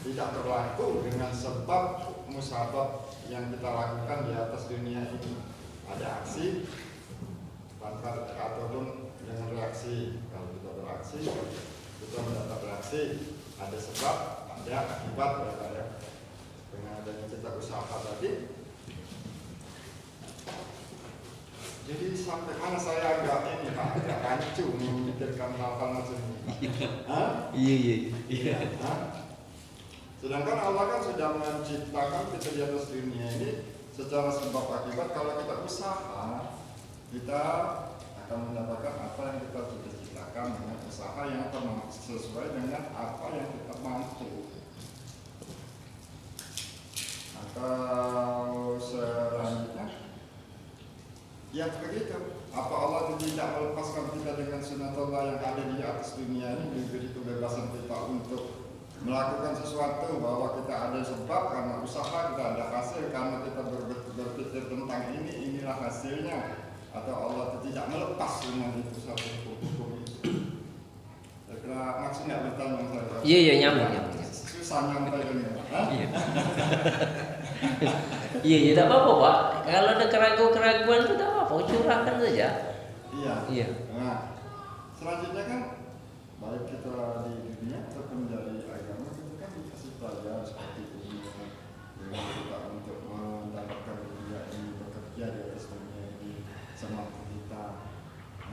tidak berlaku dengan sebab musabab yang kita lakukan di atas dunia ini. Ada aksi tanpa ataupun dengan reaksi. Kalau kita beraksi, kita mendapat reaksi. Ada sebab, ada akibat ya. Dengan adanya kita usaha tadi. Jadi sampai mana saya agak ini Pak, agak rancu memikirkan hal-hal macam ini. Iya. Sedangkan Allah kan sudah menciptakan kita di atas dunia ini secara sebab akibat. Kalau kita usaha, kita akan mendapatkan apa yang kita sudah ciptakan dengan usaha yang sesuai dengan apa yang kita mampu. Atau selanjutnya, ya begitu. Apa Allah tidak melepaskan kita dengan sunatullah yang ada di atas dunia ini, diberi kebebasan kita untuk melakukan sesuatu, bahwa kita ada sebab karena usaha, kita ada hasil karena kita berpikir tentang inilah hasilnya. Atau Allah tidak melepas dengan itu satu hukum itu. Saya kira maksudnya bertanya saya. Iya nyambung. Susah nyampaikannya. Iya, tidak apa-apa Pak. Kalau ada keraguan-keraguan itu tidak apa-apa, curahkan saja. Iya. Nah, selanjutnya kan baik kita di dunia ataupun dari agama, kita kan dikasih pelajaran seperti ini. Dengan kita untuk mendapatkan dunia ini, bekerja di atas dunia ini semampu kita.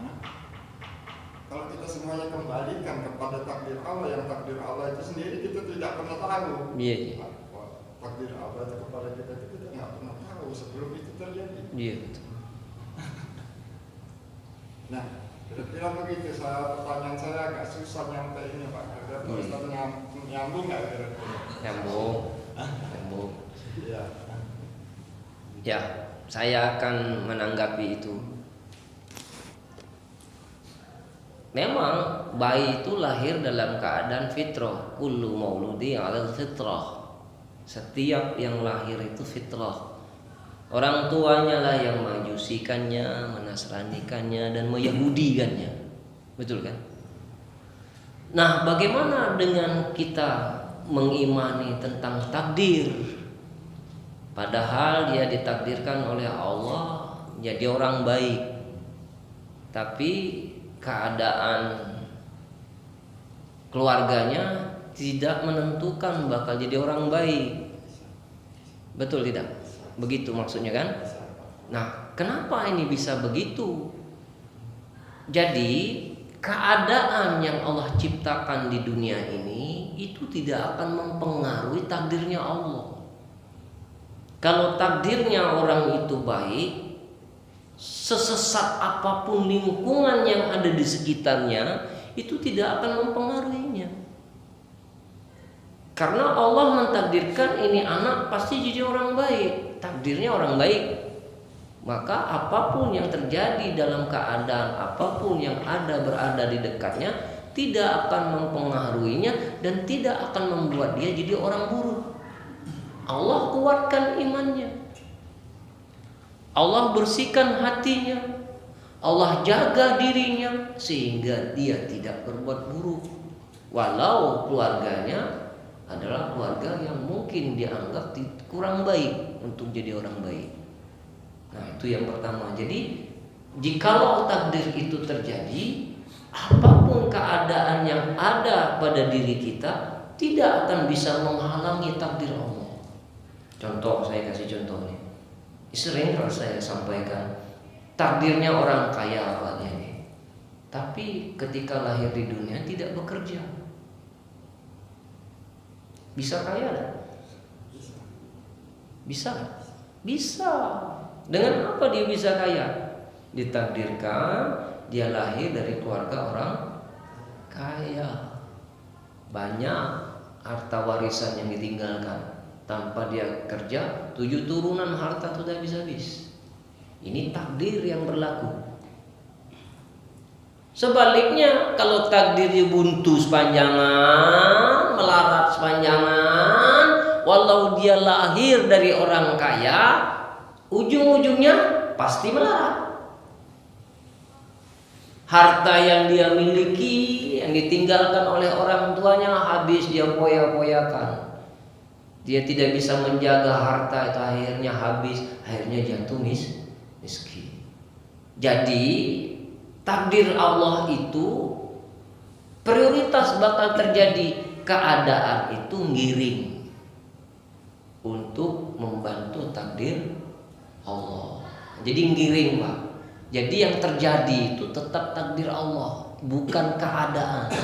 Nah, kalau kita semuanya kembalikan kepada takdir Allah, yang takdir Allah itu sendiri kita tidak pernah tahu. Iya. Takdir Allah itu kepada kita nggak pernah tahu sebelum itu terjadi. Iya betul. Nah, kira-kira begitu. Pertanyaan saya agak susah nyampe ini Pak. Kira-kira Pak Ustaz nyambung nggak kira-kira? Nyambung. Iya. Ya, saya akan menanggapi itu. Memang bayi itu lahir dalam keadaan fitrah. Kullu mauludi 'alal fitrah. Setiap yang lahir itu fitrah. Orang tuanya lah yang majusikannya, menasranikannya, dan meyahudikannya. Betul kan? Nah, bagaimana dengan kita mengimani tentang takdir? Padahal dia ditakdirkan oleh Allah jadi orang baik, tapi keadaan keluarganya tidak menentukan bakal jadi orang baik. Betul tidak? Begitu maksudnya kan? Nah, kenapa ini bisa begitu? Jadi keadaan yang Allah ciptakan di dunia ini itu tidak akan mempengaruhi takdirnya Allah. Kalau takdirnya orang itu baik, sesesat apapun lingkungan yang ada di sekitarnya, itu tidak akan mempengaruhinya. Karena Allah mentakdirkan ini anak pasti jadi orang baik, takdirnya orang baik. Maka apapun yang terjadi dalam keadaan apapun yang berada di dekatnya tidak akan mempengaruhinya dan tidak akan membuat dia jadi orang buruk. Allah kuatkan imannya, Allah bersihkan hatinya, Allah jaga dirinya sehingga dia tidak berbuat buruk. Walau keluarganya adalah keluarga yang mungkin dianggap kurang baik untuk jadi orang baik. Nah, itu yang pertama. Jadi jikalau takdir itu terjadi, apapun keadaan yang ada pada diri kita tidak akan bisa menghalangi takdir Allah. Contoh, saya kasih contoh nih. Sering kalau saya sampaikan, takdirnya orang kaya awalnya nih, tapi ketika lahir di dunia tidak bekerja. Bisa kaya kan? Bisa. Bisa. Dengan apa dia bisa kaya? Ditakdirkan dia lahir dari keluarga orang kaya. Banyak harta warisan yang ditinggalkan. Tanpa dia kerja, 7 turunan harta sudah habis-habis. Ini takdir yang berlaku. Sebaliknya, kalau takdirnya buntu sepanjangan, melarat sepanjangan, walau dia lahir dari orang kaya, ujung-ujungnya pasti melarat. Harta yang dia miliki, yang ditinggalkan oleh orang tuanya, habis dia poya-poyakan. Dia tidak bisa menjaga harta itu, akhirnya habis, akhirnya jatuh miskin. Jadi takdir Allah itu prioritas bakal terjadi, keadaan itu ngiring untuk membantu takdir Allah. Jadi ngiring Pak. Jadi yang terjadi itu tetap takdir Allah, bukan keadaan.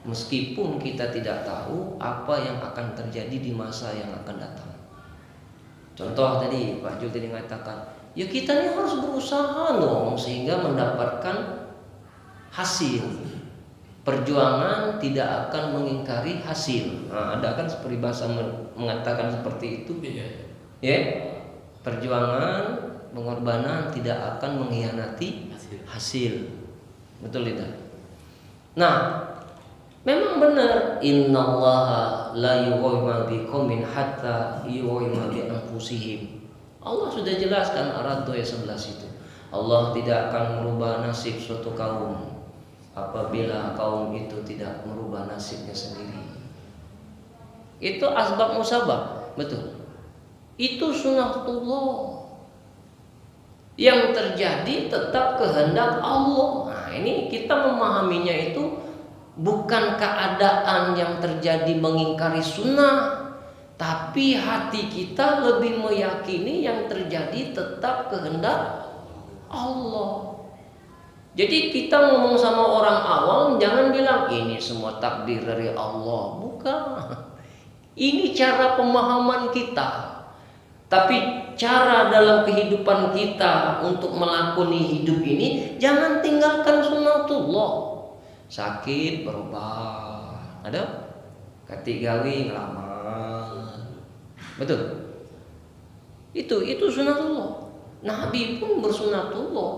Meskipun kita tidak tahu apa yang akan terjadi di masa yang akan datang. Contoh tadi Pak Jul tadi mengatakan, ya kita ini harus berusaha dong sehingga mendapatkan hasil. Perjuangan tidak akan mengingkari hasil. Nah, ada kan peribahasa mengatakan seperti itu. Ya, perjuangan, pengorbanan tidak akan mengkhianati hasil. Betul tidak? Nah, memang benar, innallaha la yughayyiru biqaumin hatta yughayyiru bi anfusihim. Allah sudah jelaskan Ar-Ra'd ayat 11 itu. Allah tidak akan merubah nasib suatu kaum apabila kaum itu tidak merubah nasibnya sendiri. Itu asbab musabab, betul. Itu sunnatullah. Yang terjadi tetap kehendak Allah. Nah, ini kita memahaminya itu bukan keadaan yang terjadi mengingkari sunnah, tapi hati kita lebih meyakini yang terjadi tetap kehendak Allah. Jadi kita ngomong sama orang awam, jangan bilang ini semua takdir dari Allah. Bukan. Ini cara pemahaman kita. Tapi cara dalam kehidupan kita untuk melakoni hidup ini, jangan tinggalkan sunnatullah. Sakit berobat, ada katik gawi ngelamar, betul? Itu sunnatullah. Nabi pun bersunnatullah.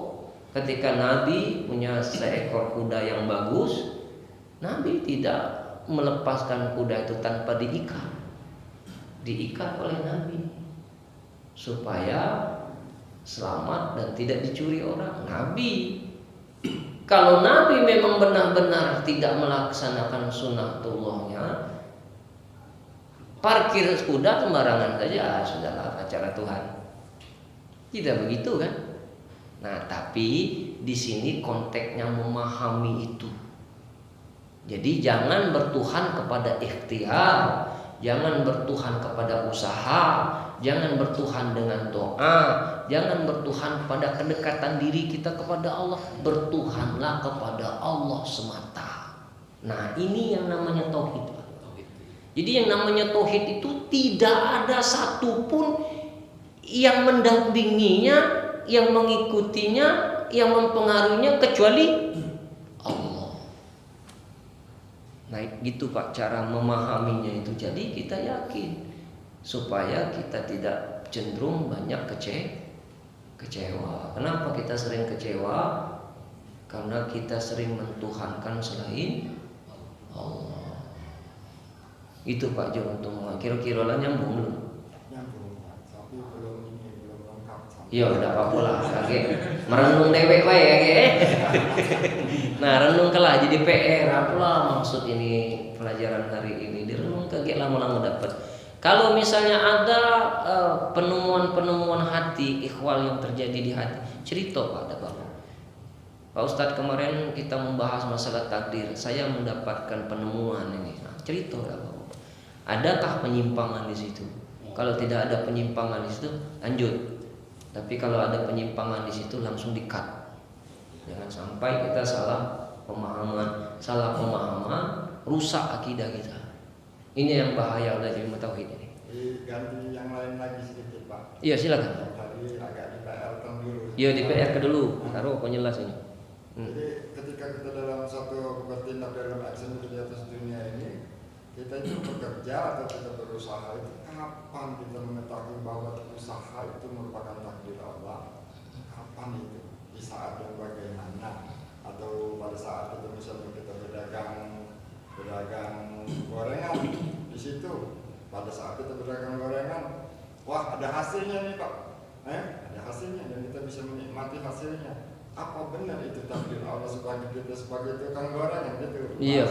Ketika Nabi punya seekor kuda yang bagus, Nabi tidak melepaskan kuda itu tanpa diikat oleh Nabi supaya selamat dan tidak dicuri orang. Nabi, kalau Nabi memang benar-benar tidak melaksanakan sunnatullahnya, parkir kuda sembarangan saja, sudahlah acara Tuhan. Tidak begitu kan? Nah, tapi di sini konteksnya memahami itu. Jadi jangan bertuhan kepada ikhtiar, jangan bertuhan kepada usaha, jangan bertuhan dengan doa, jangan bertuhan pada kedekatan diri kita kepada Allah. Bertuhanlah kepada Allah semata. Nah, ini yang namanya tauhid. Jadi yang namanya tauhid itu tidak ada satupun yang mendampinginya, yang mengikutinya, yang mempengaruhinya kecuali Allah. Nah, gitu Pak cara memahaminya itu. Jadi kita yakin supaya kita tidak cenderung banyak kecewa. Kenapa kita sering kecewa? Karena kita sering mentuhankan selain Allah. Itu Pak Jo untuk kira-kira lah nyambung belum? Nyambung, tapi belum lengkap. Ya udah apa-apa lah, merenung dewek wae ya. Nah, renung kelah jadi PR. Apalah maksud ini pelajaran hari ini? Direnung kagak lama-lama dapat. Kalau misalnya ada penemuan-penemuan hati, ikhwal yang terjadi di hati, cerita pada Bapak. Pak Ustadz kemarin kita membahas masalah takdir. Saya mendapatkan penemuan ini. Nah, cerita Bapak. Adakah penyimpangan di situ? Kalau tidak ada penyimpangan di situ, lanjut. Tapi kalau ada penyimpangan di situ, langsung di-cut. Jangan sampai kita salah pemahaman rusak akidah kita. Ini yang bahaya dari ilmu tauhid ini. Ganti yang lain lagi sedikit Pak. Iya silakan. Tadi agak di PR dulu. Iya di PR dulu. Taruh penjelas ini. Jadi ketika kita dalam satu bertindak dalam action di atas dunia ini, kita itu bekerja atau kita berusaha itu kapan kita mengetahui bahwa usaha itu merupakan takdir Allah? Kapan itu? Di saat yang bagaimana? Atau pada saat itu misalnya kita berdagang gorengan di situ, pada saat kita berdagang gorengan, wah ada hasilnya nih Pak, ada hasilnya dan kita bisa menikmati hasilnya. Apa benar itu takdir Allah sebagai kita sebagai tukang gorengan gitu? Iya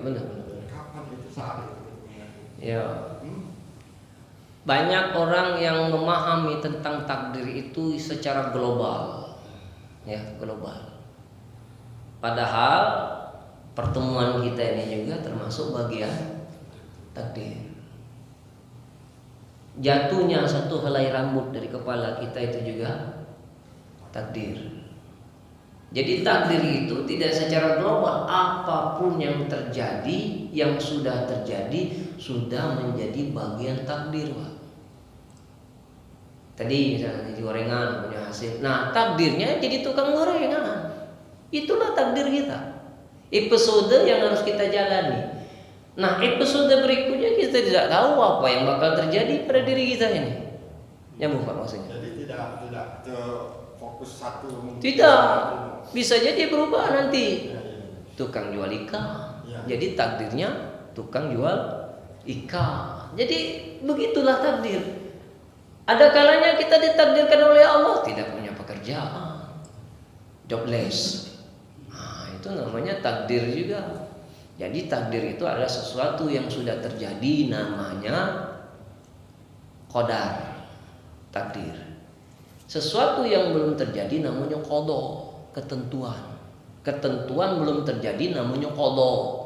benar. Kapan itu saat itu? Ya. Banyak orang yang memahami tentang takdir itu secara global. Ya, global. Padahal pertemuan kita ini juga termasuk bagian takdir. Jatuhnya satu helai rambut dari kepala kita itu juga takdir. Jadi takdir itu tidak secara global. Apapun yang terjadi, yang sudah terjadi, sudah menjadi bagian takdir Pak. Tadi misalnya di gorengan punya hasil. Nah takdirnya jadi tukang gorengan. Itulah takdir kita. Episode yang harus kita jalani. Nah episode berikutnya kita tidak tahu apa yang bakal terjadi pada diri kita ini. Nyambung Pak maksudnya. Jadi tidak fokus satu. Tidak. Bisa jadi berubah nanti. Tukang jual ikan. Jadi takdirnya tukang jual ikan. Jadi begitulah takdir. Ada kalanya kita ditakdirkan oleh Allah tidak punya pekerjaan, jobless. Nah, itu namanya takdir juga. Jadi takdir itu adalah sesuatu yang sudah terjadi, namanya qadar, takdir. Sesuatu yang belum terjadi namanya qada, ketentuan. Ketentuan belum terjadi namanya qada.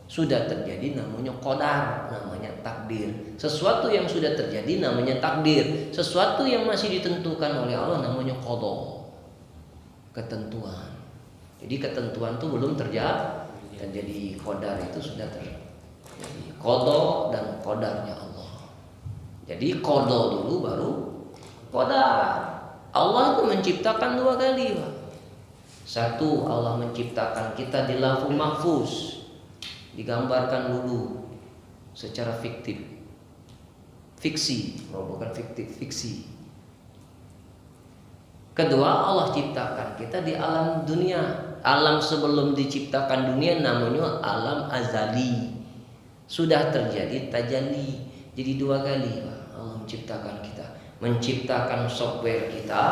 Sudah terjadi namanya qadar, namanya takdir. Sesuatu yang sudah terjadi namanya takdir. Sesuatu yang masih ditentukan oleh Allah namanya qada, ketentuan. Jadi ketentuan itu belum terjadi. Qadar itu sudah terjadi. Qada dan qadarnya Allah. Jadi qada dulu baru qadar. Allah itu menciptakan 2 kali, Pak. Satu, Allah menciptakan kita di Lauhul Mahfuz, digambarkan dulu secara fiksi, bukan fiktif, fiksi. Kedua, Allah ciptakan kita di alam dunia. Alam sebelum diciptakan dunia namanya alam azali. Sudah terjadi tajalli. Jadi 2 kali, Pak, Allah menciptakan kita. Menciptakan software kita,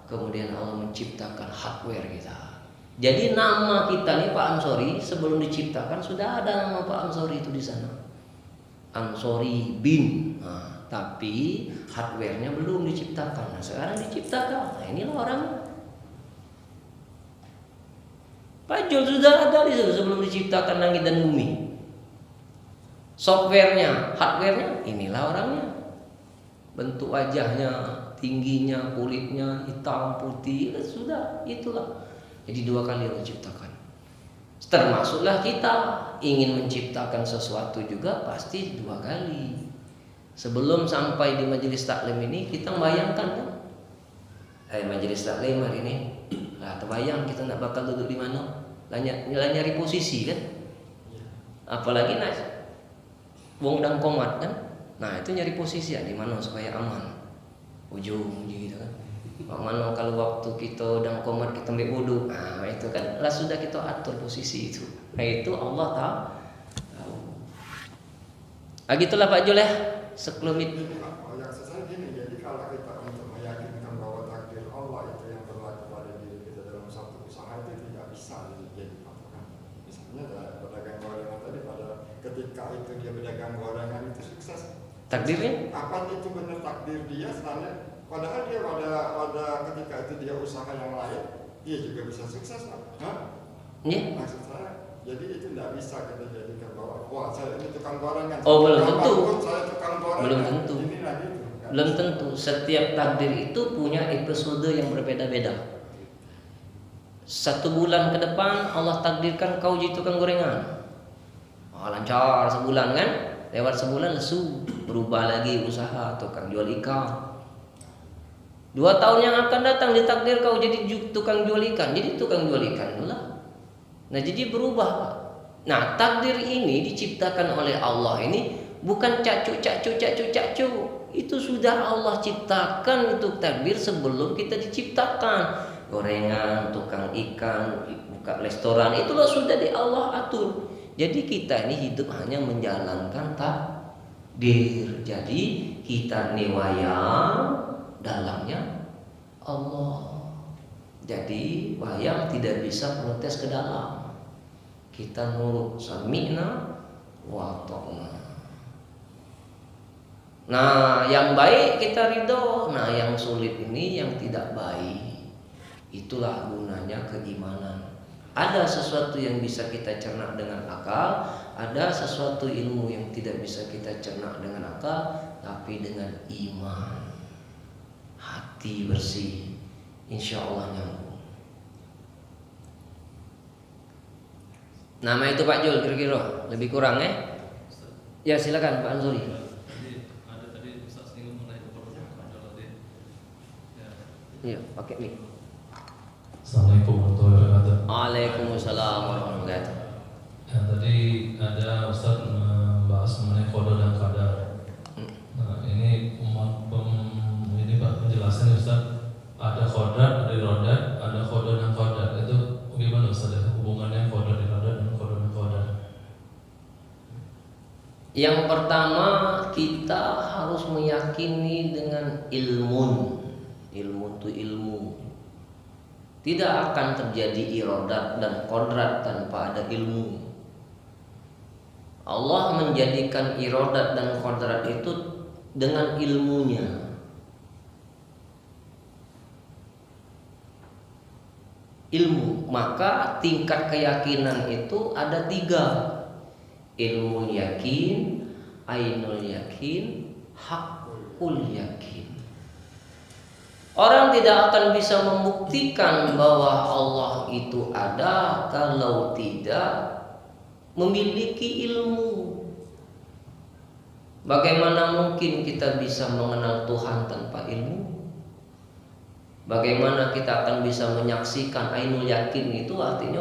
kemudian Allah menciptakan hardware kita. Jadi nama kita nih Pak Ansori sebelum diciptakan sudah ada nama Pak Ansori itu di sana. Ansori bin. Nah, tapi hardware-nya belum diciptakan. Nah, sekarang diciptakan. Nah, inilah orangnya. Pak Jul sudah ada di sana sebelum diciptakan langit dan bumi. Software-nya, hardware-nya, inilah orangnya. Bentuk wajahnya, tingginya, kulitnya, hitam, putih, sudah, itulah. Jadi 2 kali Allah ciptakan. Termasuklah kita ingin menciptakan sesuatu juga pasti 2 kali. Sebelum sampai di majelis taklim ini kita membayangkan kan? Majelis taklim hari ini, lah terbayang kita nak bakal duduk di mana? Nyari posisi kan? Apalagi nak wong dan komat kan? Nah itu nyari posisi ya di mana supaya aman. Ujung gitu kan. Mana kalau waktu kita dan komat kita ambil wudu, nah itu kan lah sudah kita atur posisi itu. Nah itu Allah tahu. Ah gitulah Pak Jul ya, sekelumit. Yang saya gini, jadi kalau kita untuk meyakinkan bahwa takdir Allah itu yang berlaku pada diri kita dalam satu usaha itu tidak bisa jadi patokan. Misalnya pedagang gorengan tadi pada ketika itu dia pedagang gorengan itu sukses. Takdirnya? Apa itu benar takdir dia sebenarnya? Padahal dia pada ketika itu dia usaha yang lain, dia juga bisa sukses, Hah? Yeah. Maksud saya, jadi itu tidak bisa kita jadikan bahwa wah saya ini tukang gorengan. Oh belum tentu. Saya tukang gorengan. Belum tentu. Inilah gitu. Kan? Belum tentu. Setiap takdir itu punya episode yang berbeda-beda. 1 bulan ke depan Allah takdirkan kau jadi tukang gorengan. Lancar sebulan kan? Lewat sebulan lesu, berubah lagi usaha tukang jual ikan. 2 tahun yang akan datang ditakdir kau jadi tukang jual ikan, jadi tukang jual ikan itulah. Nah jadi berubah Pak. Nah takdir ini diciptakan oleh Allah ini bukan cacu. Itu sudah Allah ciptakan itu takdir sebelum kita diciptakan. Gorengan, tukang ikan, buka restoran, itulah sudah di Allah atur. Jadi kita ini hidup hanya menjalankan takdir. Jadi kita ini wayang dalamnya Allah. Jadi wayang tidak bisa protes ke dalam. Kita nurut, sami'na wa ta'na. Nah, yang baik kita ridho. Nah, yang sulit ini yang tidak baik. Itulah gunanya keimanan. Ada sesuatu yang bisa kita cerna dengan akal, ada sesuatu ilmu yang tidak bisa kita cerna dengan akal, tapi dengan iman, hati bersih, insya Allah nyambung. Nama itu Pak Jul kira-kira lebih kurang ya? Ya silakan Pak Ansori. Iya, pakai mic. Assalamualaikum warahmatullahi wabarakatuh. Waalaikumsalam warahmatullahi wabarakatuh. Ya, tadi ada Ustaz membahas mengenai qada dan qadar. Nah, ini ini Pak penjelasan Ustaz. Ada qadar, ada irodat, ada qada dan qadar. Itu bagaimana Ustaz hubungannya qada dan irodat dan qada dan qadar? Yang pertama kita harus meyakini dengan ilmu itu ilmu. Tidak akan terjadi irodat dan kodrat tanpa ada ilmu. Allah menjadikan irodat dan kodrat itu dengan ilmunya. Ilmu, maka tingkat keyakinan itu ada 3. Ilmu yakin, ainul yakin, hakul yakin. Orang tidak akan bisa membuktikan bahwa Allah itu ada kalau tidak memiliki ilmu. Bagaimana mungkin kita bisa mengenal Tuhan tanpa ilmu? Bagaimana kita akan bisa menyaksikan ainul yakin? Itu artinya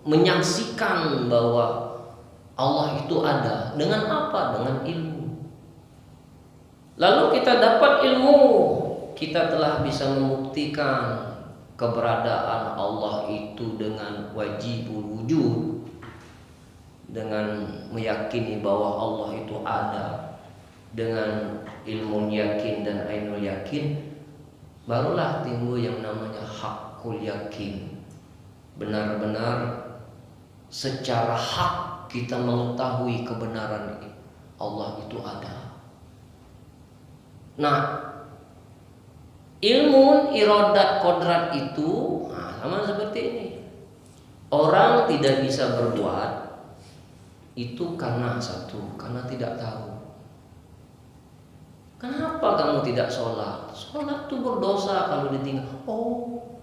menyaksikan bahwa Allah itu ada. Dengan apa? Dengan ilmu. Lalu kita dapat ilmu, kita telah bisa membuktikan keberadaan Allah itu dengan wajibul wujud, dengan meyakini bahwa Allah itu ada, dengan ilmu yakin dan ainul yakin, barulah timbul yang namanya hakul yakin. Benar-benar secara hak kita mengetahui kebenaran Allah itu ada. Nah, ilmu iradat kodrat itu sama seperti ini. Orang tidak bisa berbuat itu karena satu, karena tidak tahu. Kenapa kamu tidak sholat? Sholat itu berdosa kalau ditinggal. Oh,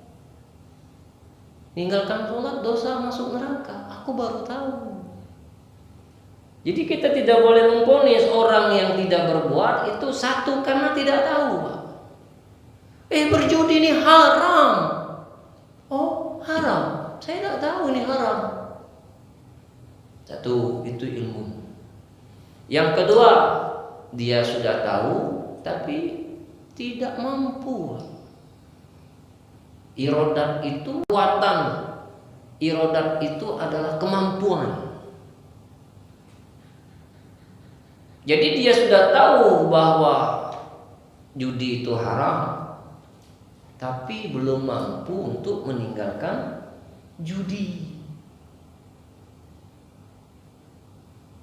tinggalkan sholat dosa masuk neraka. Aku baru tahu. Jadi kita tidak boleh memvonis orang yang tidak berbuat itu satu karena tidak tahu. Berjudi ini haram. Oh, haram. Saya tidak tahu ini haram. Satu, itu ilmu. Yang kedua, dia sudah tahu tapi tidak mampu. Iradat itu kekuatan. Iradat itu adalah kemampuan. Jadi dia sudah tahu bahwa judi itu haram, tapi belum mampu untuk meninggalkan judi.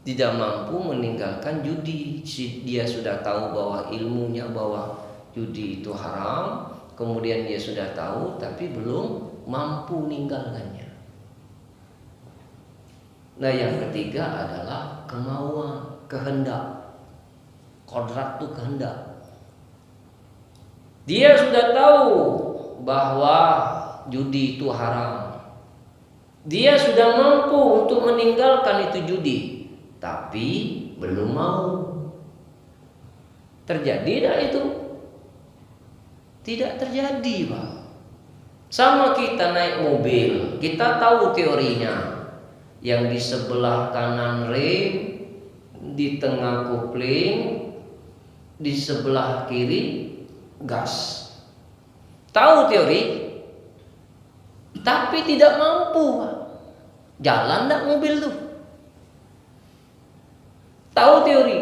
Tidak mampu meninggalkan judi. Dia sudah tahu bahwa ilmunya bahwa judi itu haram, kemudian dia sudah tahu tapi belum mampu meninggalkannya. Nah, yang ketiga adalah kemauan, kehendak. Kodrat itu kehendak. Dia sudah tahu bahwa judi itu haram. Dia sudah mampu untuk meninggalkan itu judi, tapi belum mau. Terjadi tidak itu? Tidak terjadi, Pak. Sama kita naik mobil, kita tahu teorinya. Yang di sebelah kanan rem, di tengah kopling, di sebelah kiri gas. Tahu teori, tapi tidak mampu, Pak. Jalan tidak mobil tuh. Tahu teori,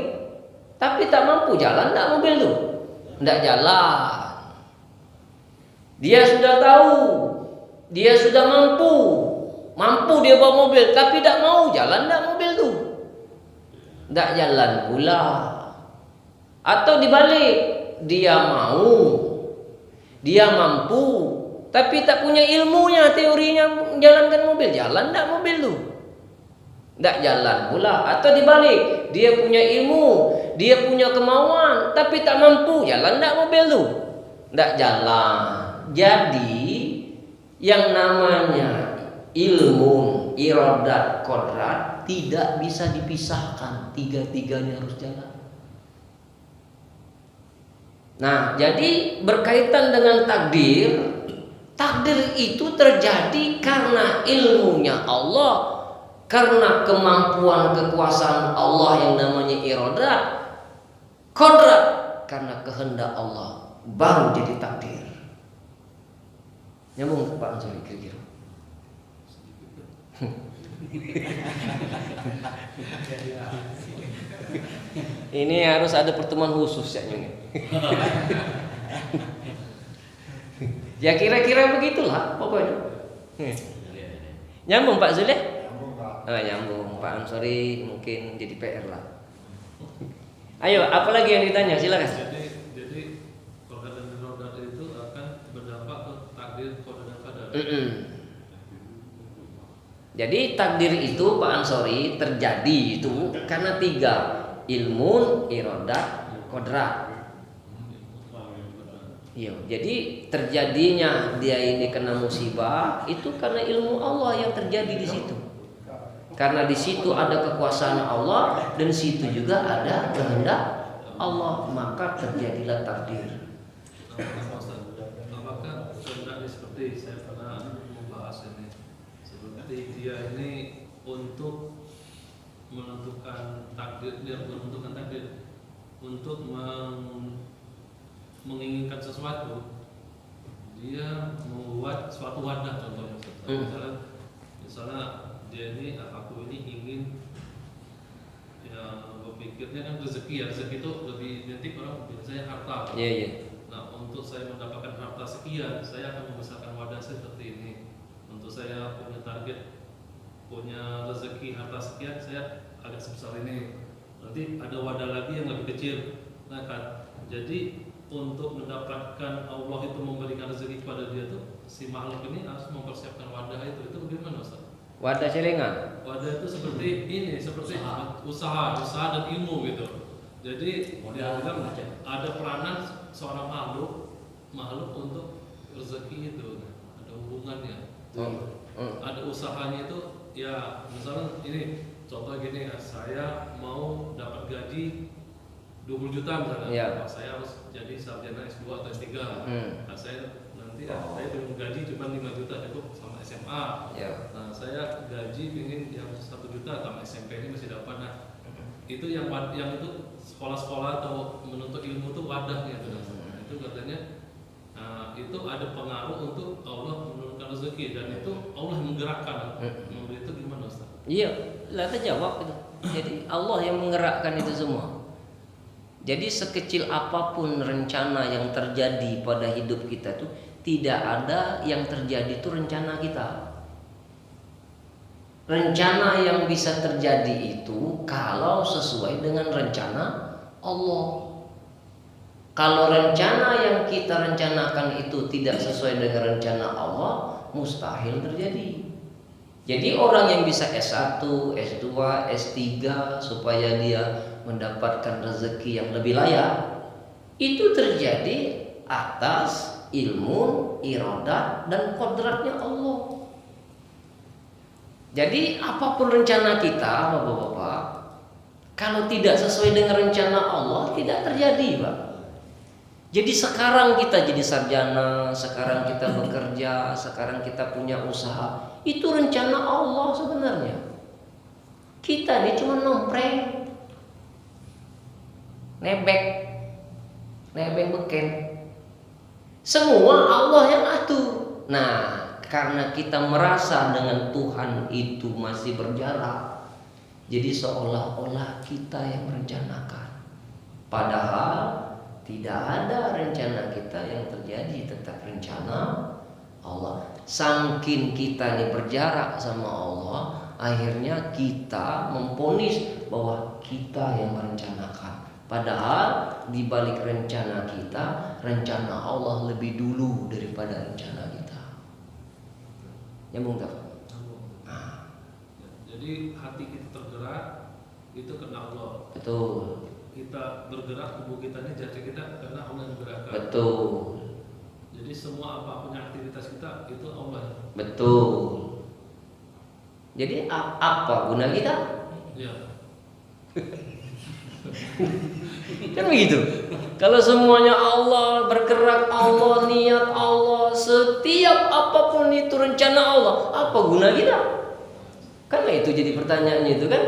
tapi tak mampu jalan tidak mobil tuh. Tidak jalan. Dia sudah tahu, dia sudah mampu dia bawa mobil, tapi tidak mau jalan tidak mobil tuh. Tidak jalan pula. Atau dibalik, dia mau, dia mampu, tapi tak punya ilmunya, teorinya menjalankan mobil, jalan tidak mobil tuh. Tidak jalan pula. Atau dibalik, dia punya ilmu, dia punya kemauan, tapi tak mampu, jalan tidak mobil tuh. Tidak jalan. Jadi yang namanya ilmu, iradat, kodrat tidak bisa dipisahkan. Tiga-tiganya harus jalan. Nah, jadi berkaitan dengan takdir. Takdir itu terjadi karena ilmunya Allah, karena kemampuan kekuasaan Allah yang namanya iradat, kodrat karena kehendak Allah, baru jadi takdir. Nyambung Pak Ansori kira-kira. Ini harus ada pertemuan khusus ya ini. Ya kira-kira begitulah pokoknya. Nyambung Pak Zul ya? Nyambung Pak Ansori mungkin jadi PR lah. Ayo, apalagi yang ditanya silakan. Jadi kodrat dan iradat itu akan berdampak ke takdir kodrat dan qadar. Jadi takdir itu Pak Ansori terjadi itu karena tiga, ilmu, iradat, kodrat. Iya, jadi terjadinya dia ini kena musibah itu karena ilmu Allah yang terjadi di situ. Karena di situ ada kekuasaan Allah dan situ juga ada kehendak Allah, maka terjadilah takdir. Apakah sebenarnya seperti saya pernah membahas ini, seperti dia ini untuk menentukan takdir, untuk menginginkan sesuatu, dia membuat suatu wadah, contohnya misalnya dia ini, aku ini ingin, ya berpikirnya kan rezeki itu lebih identik orang biasanya harta. Nah, untuk saya mendapatkan harta sekian, saya akan membesarkan wadah seperti ini. Untuk saya punya target, punya rezeki harta sekian, saya agak sebesar ini. Nanti ada wadah lagi yang lebih kecil. Nah kan, jadi untuk mendapatkan Allah itu memberikan rezeki kepada dia tuh, si makhluk ini harus mempersiapkan wadah itu. Itu bagaimana, Ustaz? Wadah celengan. Wadah itu seperti ini, seperti usaha dan ilmu gitu. Jadi dia bilang ada peranan seorang makhluk untuk rezeki itu, ada hubungannya. Ada usahanya itu, ya misalnya ini contoh gini, saya mau dapat gaji 20 juta misalnya, saya harus jadi sarjana S2 atau S3. Nah, saya dengan gaji cuma 5 juta cukup sama SMA. Nah, saya gaji ingin yang 1 juta sama SMP ini masih dapat. Nah, itu yang itu sekolah-sekolah atau menuntut ilmu itu wadahnya itu. Itu katanya itu ada pengaruh untuk Allah menurunkan rezeki, dan itu Allah yang menggerakkan. Memberi itu gimana, Ustaz? Iya, lah jawab itu. Jadi Allah yang menggerakkan itu semua. Jadi sekecil apapun rencana yang terjadi pada hidup kita tuh, tidak ada yang terjadi itu rencana kita. Rencana yang bisa terjadi itu kalau sesuai dengan rencana Allah. Kalau rencana yang kita rencanakan itu tidak sesuai dengan rencana Allah, mustahil terjadi. Jadi orang yang bisa S1, S2, S3 supaya dia mendapatkan rezeki yang lebih layak, itu terjadi atas ilmu, iradah, dan kodratnya Allah. Jadi apapun rencana kita, Bapak-bapak, kalau tidak sesuai dengan rencana Allah, tidak terjadi, Pak. Jadi sekarang kita jadi sarjana, sekarang kita bekerja, sekarang kita punya usaha, itu rencana Allah sebenarnya. Kita ini cuma nompreng, nebeng beken. Semua Allah yang atur. Nah, karena kita merasa dengan Tuhan itu masih berjarak, jadi seolah-olah kita yang merencanakan. Padahal tidak ada rencana kita yang terjadi, tetap rencana Allah. Saking kita ini berjarak sama Allah, akhirnya kita memponis bahwa kita yang merencanakan. Padahal di balik rencana kita, rencana Allah lebih dulu daripada rencana kita. Nyambung tak? Nah. Jadi hati kita tergerak itu karena Allah. Betul. Kita bergerak, tubuh kita ini jati kita karena Allah yang bergerak. Betul. Jadi semua apapun aktivitas kita itu Allah. Betul. Jadi apa guna kita? Ya. Kan begitu. Kalau semuanya Allah, bergerak Allah, niat Allah, setiap apapun itu rencana Allah, apa guna kita? Kan itu jadi pertanyaannya itu kan.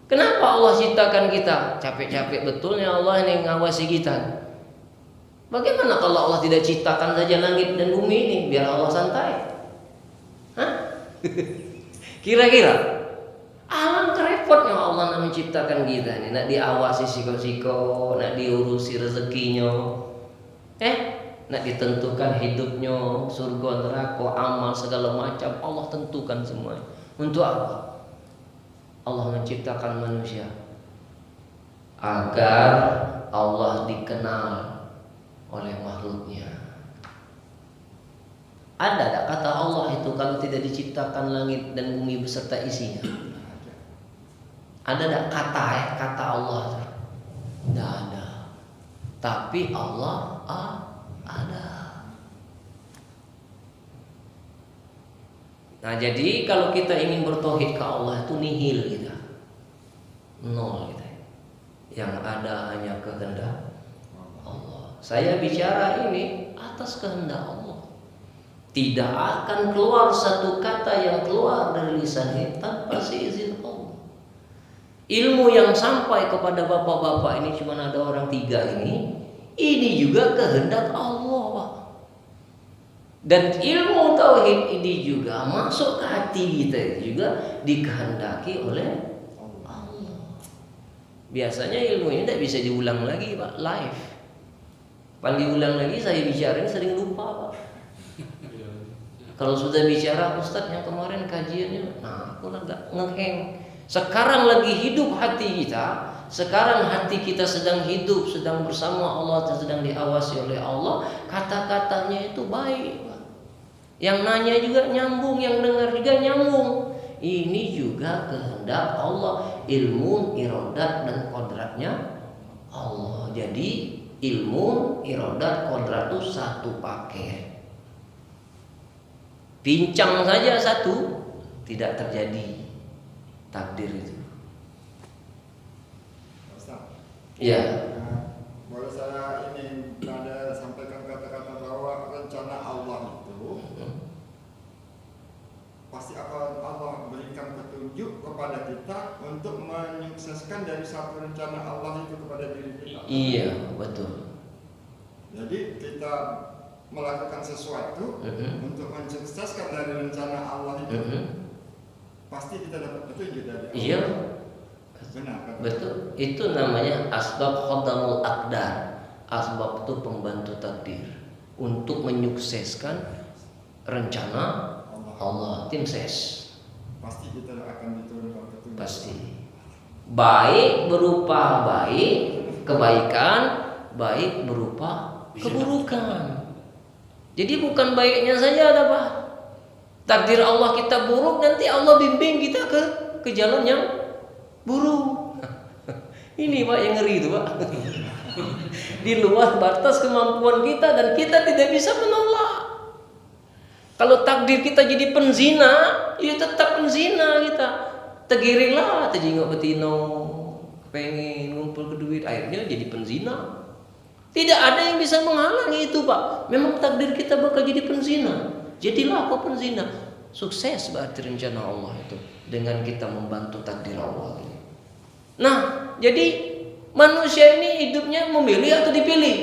Kenapa Allah ciptakan kita? Capek-capek betulnya Allah ini ngawasi kita. Bagaimana kalau Allah tidak ciptakan saja langit dan bumi ini, biar Allah santai? Hah? Kira-kira alangkah repotnya Allah nak menciptakan kita ini, nak diawasi siko-siko, nak diurusi rezekinya, nak ditentukan hidupnya, surga neraka, amal segala macam Allah tentukan semua. Untuk apa? Allah menciptakan manusia agar Allah dikenal oleh makhluknya. Ada tak kata Allah itu kalau tidak diciptakan langit dan bumi beserta isinya? Ada tak kata Allah? Tidak ada. Tapi Allah ada. Nah, jadi kalau kita ingin bertauhid ke Allah itu nihil kita. Nol kita. Yang ada hanya kehendak Allah. Saya bicara ini atas kehendak Allah. Tidak akan keluar satu kata yang keluar dari lisan kita tanpa seizin Allah. Ilmu yang sampai kepada bapak-bapak ini cuma ada orang 3 ini juga kehendak Allah, Pak. Dan ilmu tauhid ini juga masuk ke hati kita juga dikehendaki oleh Allah. Biasanya ilmu ini tidak bisa diulang lagi, Pak, live. Kalau diulang lagi saya bicara ini sering lupa, Pak. Kalau sudah bicara Ustadz yang kemarin kajiannya, nah aku agak ngeheng. Sekarang lagi hidup hati kita, sekarang hati kita sedang hidup, sedang bersama Allah, sedang diawasi oleh Allah. Kata-katanya itu baik, Pak. Yang nanya juga nyambung, yang dengar juga nyambung. Ini juga kehendak Allah, ilmu, iradat dan kodratnya Allah. Jadi ilmu, iradat, kodrat itu satu paket. Bincang saja satu, tidak terjadi takdir itu. Ustaz. Ya. Boleh saya ini ada sampaikan kata-kata bahwa rencana Allah itu pasti akan Allah berikan petunjuk kepada kita untuk menyukseskan dari satu rencana Allah itu kepada diri kita. Iya, betul. Jadi kita melakukan sesuatu untuk mensukseskan dari rencana Allah itu, pasti kita dapat petunjuk dari Allah. Iya, benar kan? betul. Itu namanya asbab khodamul aqdar. Asbab itu pembantu takdir untuk menyukseskan rencana Allah. Tim ses. Pasti kita akan diturunkan petunjuk. Pasti. Baik berupa baik kebaikan, baik berupa keburukan. Jadi bukan baiknya saja ada, Pak. Takdir Allah kita buruk, nanti Allah bimbing kita ke jalan yang buruk. Ini, Pak, yang ngeri itu, Pak. Di luar batas kemampuan kita dan kita tidak bisa menolak. Kalau takdir kita jadi penzina, ya tetap penzina kita. Tegiringlah, tejingok betino, pengen ngumpul ke duit, akhirnya jadi penzina. Tidak ada yang bisa menghalangi itu, Pak. Memang takdir kita bakal jadi penzina. Jadilah kau penzina. Sukses berarti rencana Allah itu dengan kita membantu takdir Allah. Nah, jadi manusia ini hidupnya memilih atau dipilih?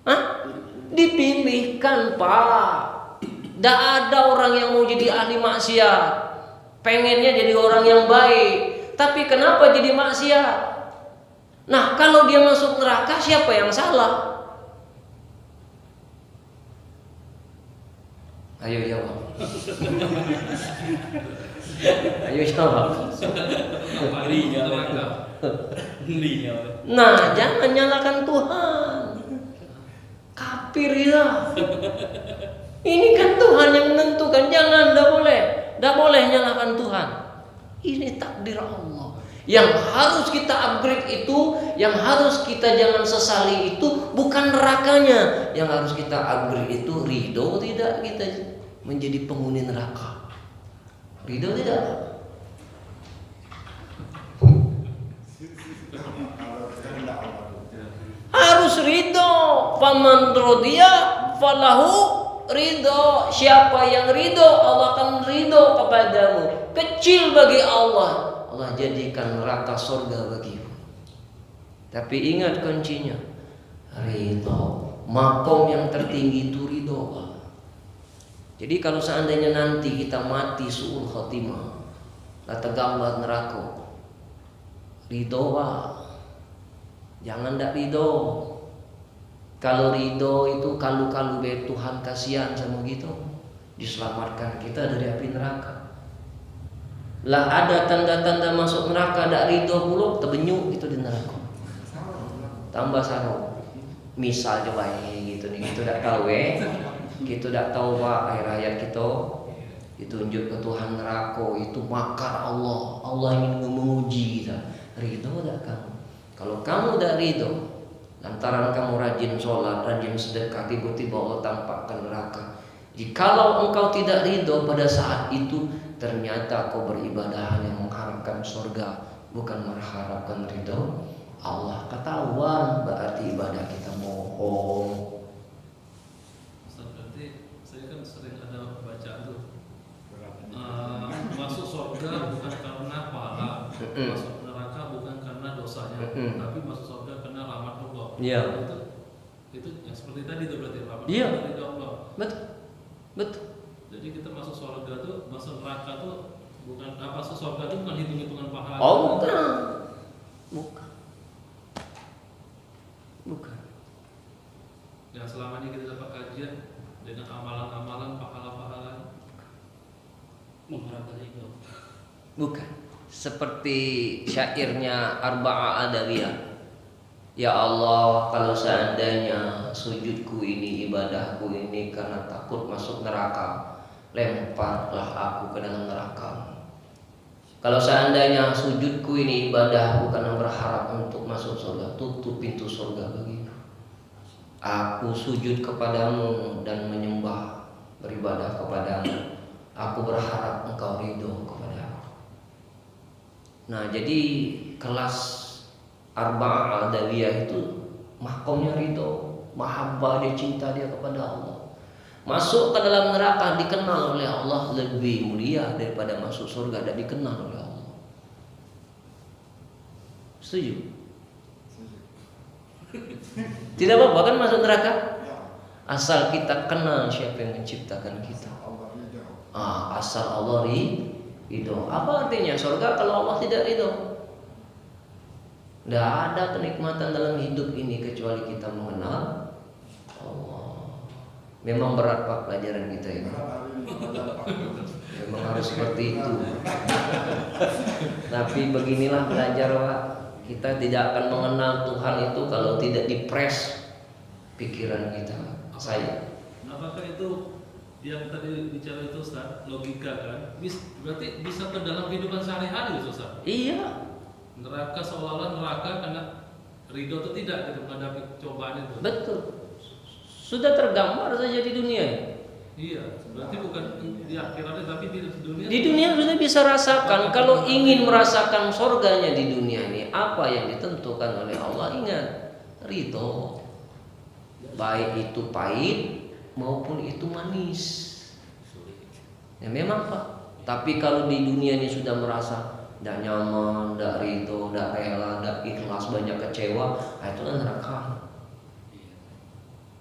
Hah? Dipilihkan, Pak. Tidak ada orang yang mau jadi ahli maksiat. Pengennya jadi orang yang baik. Tapi kenapa jadi maksiat? Nah, kalau dia masuk neraka, siapa yang salah? Ayo jawab. Ayo jawab. Nah, jangan nyalakan Tuhan. Kafir ya. Ini kan Tuhan yang menentukan. Jangan, tidak boleh nyalakan Tuhan. Ini takdir Allah. Yang harus kita upgrade itu, yang harus kita jangan sesali itu bukan nerakanya. Yang harus kita upgrade itu ridho tidak kita menjadi penghuni neraka. Ridho tidak? Harus ridho. Faman rodiya falahu ridho. Siapa yang ridho, Allah akan ridho kepadamu. Kecil bagi Allah, Allah jadikan neraka surga bagimu. Tapi ingat kuncinya, ridho. Makom yang tertinggi itu ridho, Pak. Jadi kalau seandainya nanti kita mati su'ul khotimah, kata gambar neraka, ridho, Pak. Jangan tidak ridho. Kalau ridho itu kalu-kalu be Tuhan kasihan sama gitu, diselamatkan kita dari api neraka. Lah ada tanda-tanda masuk neraka tidak ridho pula, terbenyuk itu di neraka. Tambah sarung. Misal coba gitu nih, kita tidak tahu kita tidak tahu, Pak, akhir hayat kita ditunjuk ke Tuhan neraka, itu makar Allah. Allah ingin menguji kita. Ridho tidak kamu? Kalau kamu tidak ridho, lantaran kamu rajin sholat, rajin sedekah, tiba-tiba Allah tampakkan neraka. Jikalau engkau tidak ridho pada saat itu, ternyata kau beribadah hanya mengharapkan surga, bukan mengharapkan ridho Allah. Ketahuan berarti ibadah kita bohong. Ustaz, berarti saya kan sering ada baca tuh masuk surga bukan karena pahala, masuk neraka bukan karena dosanya, tapi masuk surga karena rahmat Allah. Iya. Itu yang seperti tadi tuh berarti rahmat Iya. Allah dari Allah. Betul. Jadi kita masuk surga tuh, masuk neraka tuh bukan masuk surga tuh bukan hitung-hitungan pahala. Oh, bukan. Yang selama ini kita dapat kajian dengan amalan-amalan pahala-pahala mengharapkan itu. Bukan. Seperti syairnya Arba'ah Adawiyah. Ya Allah, kalau seandainya sujudku ini, ibadahku ini karena takut masuk neraka, lemparlah aku ke dalam neraka. Kalau seandainya sujudku ini ibadahku karena berharap untuk masuk surga, tutup pintu surga bagiku. Aku sujud kepadamu dan menyembah, beribadah kepadamu. Aku berharap engkau ridho kepada aku. Nah, jadi kelas Arba'ah Adawiyah itu mahkamnya ridho, mahabbah, dia cinta dia kepada Allah. Masuk ke dalam neraka dikenal oleh Allah lebih mulia daripada masuk surga dan dikenal oleh Allah. Setuju? Tidak apa-apa kan masuk neraka? Asal kita kenal siapa yang menciptakan kita. Asal Allah ridho. Apa artinya surga kalau Allah tidak ridho? Tidak ada kenikmatan dalam hidup ini kecuali kita mengenal Allah. Memang berat Pak pelajaran kita ini. Memang harus seperti itu. Tapi beginilah belajar Pak. Kita tidak akan mengenal Tuhan itu kalau tidak dipres pikiran kita. Apakah itu yang tadi bicara itu Ustaz, logika kan? Berarti bisa ke dalam kehidupan sehari-hari Ustaz? Iya. Neraka seolah-olah neraka karena ridho atau tidak gitu menghadapi cobaan itu. Betul. Sudah tergambar saja di dunia. Iya, berarti bukan di akhiratnya tapi di dunia. Di dunia sudah bisa rasakan. Kalau ingin merasakan surganya di dunia ini, apa yang ditentukan oleh Allah? Ingat, ridho. Baik itu pahit maupun itu manis. Ya memang Pak. Tapi kalau di dunia ini sudah merasa tidak nyaman, tidak ridho, tidak rela, tidak ikhlas, banyak kecewa, itu neraka.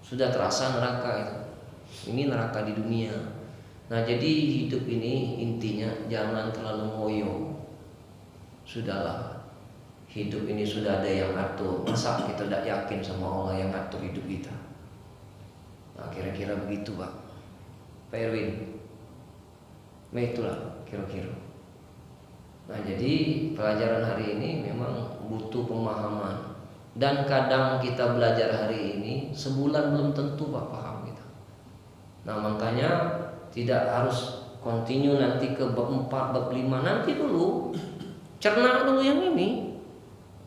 Sudah terasa neraka itu. Ini neraka di dunia. Nah, jadi hidup ini intinya jangan terlalu ngoyo. Sudahlah, hidup ini sudah ada yang atur. Masa kita tidak yakin sama Allah yang atur hidup kita? Nah, kira-kira begitu Pak Erwin. Nah, itulah kira-kira. Nah, jadi pelajaran hari ini memang butuh pemahaman. Dan kadang kita belajar hari ini sebulan belum tentu Pak paham kita. Nah, makanya tidak harus continue nanti ke bab 4, bab 5. Nanti dulu cerna dulu yang ini.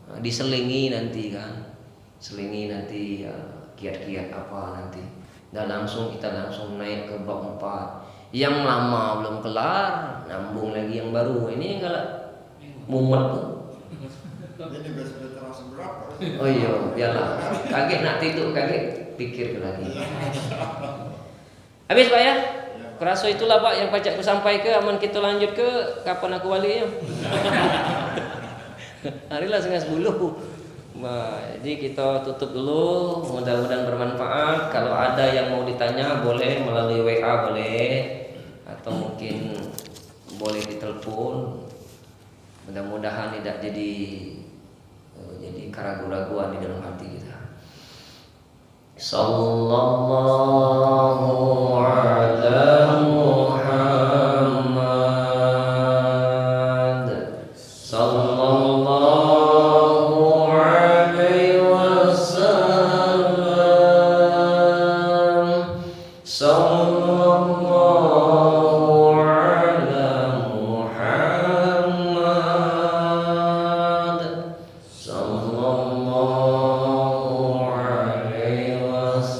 Nah, diselingi nanti kan. Selingi nanti ya, kiat-kiat apa nanti. Dan kita langsung naik ke bab 4. Yang lama belum kelar, nambung lagi yang baru. Ini yang galak mumet tuh. Ini sudah terasa berapa? Oh iya, biarlah. Kaget nak tidur, kaget pikir lagi. Habis Pak ya? Kerasa itulah Pak yang pacak ku sampai ke. Aman kita lanjut ke kapan aku balik ya? Harilah 9:30. Nah, jadi kita tutup dulu. Mudah-mudahan bermanfaat. Kalau ada yang mau ditanya boleh melalui WA boleh, atau mungkin boleh ditelepon. Mudah-mudahan tidak jadi keraguan-raguan di dalam hati kita. Sallallahu ala Muhammad. Sallallahu alaihi wasallam. Sallallahu ala Muhammad. Sallallahu alaihi wasallam.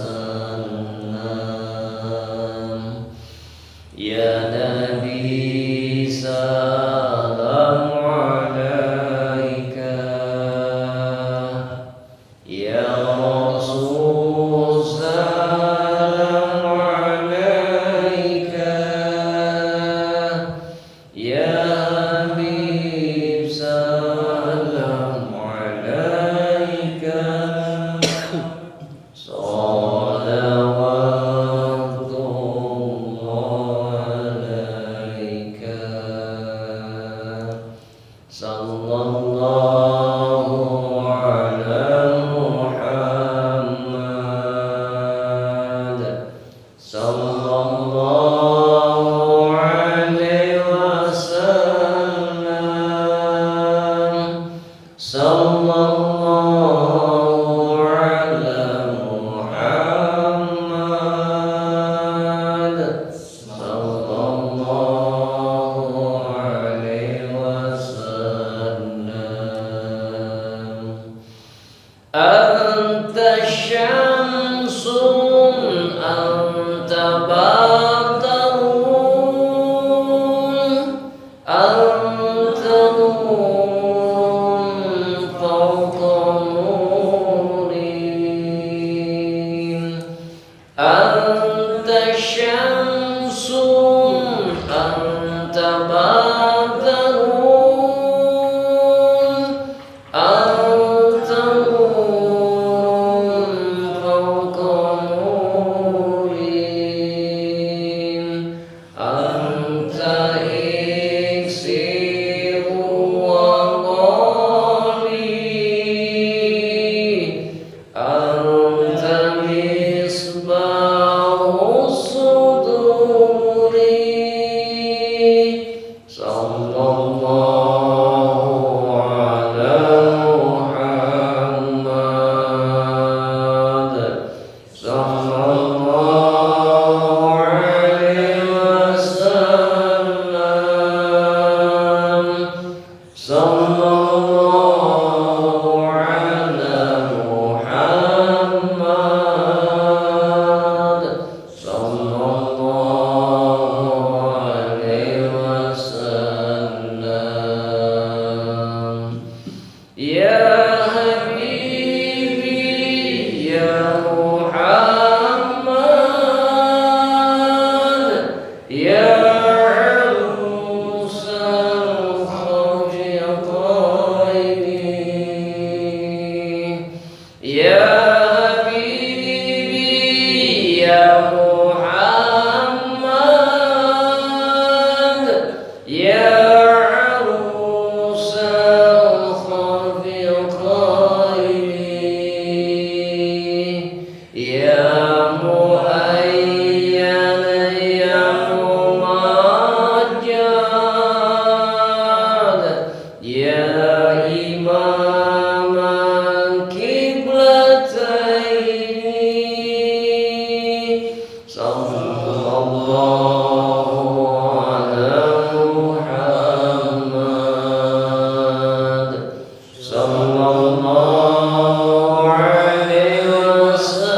أنت شمس أنت بدر أنت نور فوق نوري أنت شمس أنت بدر أنت نور فوق نوري أنت إكسير وغالي أنت مصباح الصدور صلى الله على محمد صلى الله عليه وسلم صلى الله على محمد صلى الله عليه وسلم يا حبيبي يا محمد يا عروس الخوف طيبي يا حبيبي يا محمد يا عروس الخوف طيبي يا مؤيد يا ممجد يا إمام القبلتين صلى الله على محمد صلى الله عليه وسلم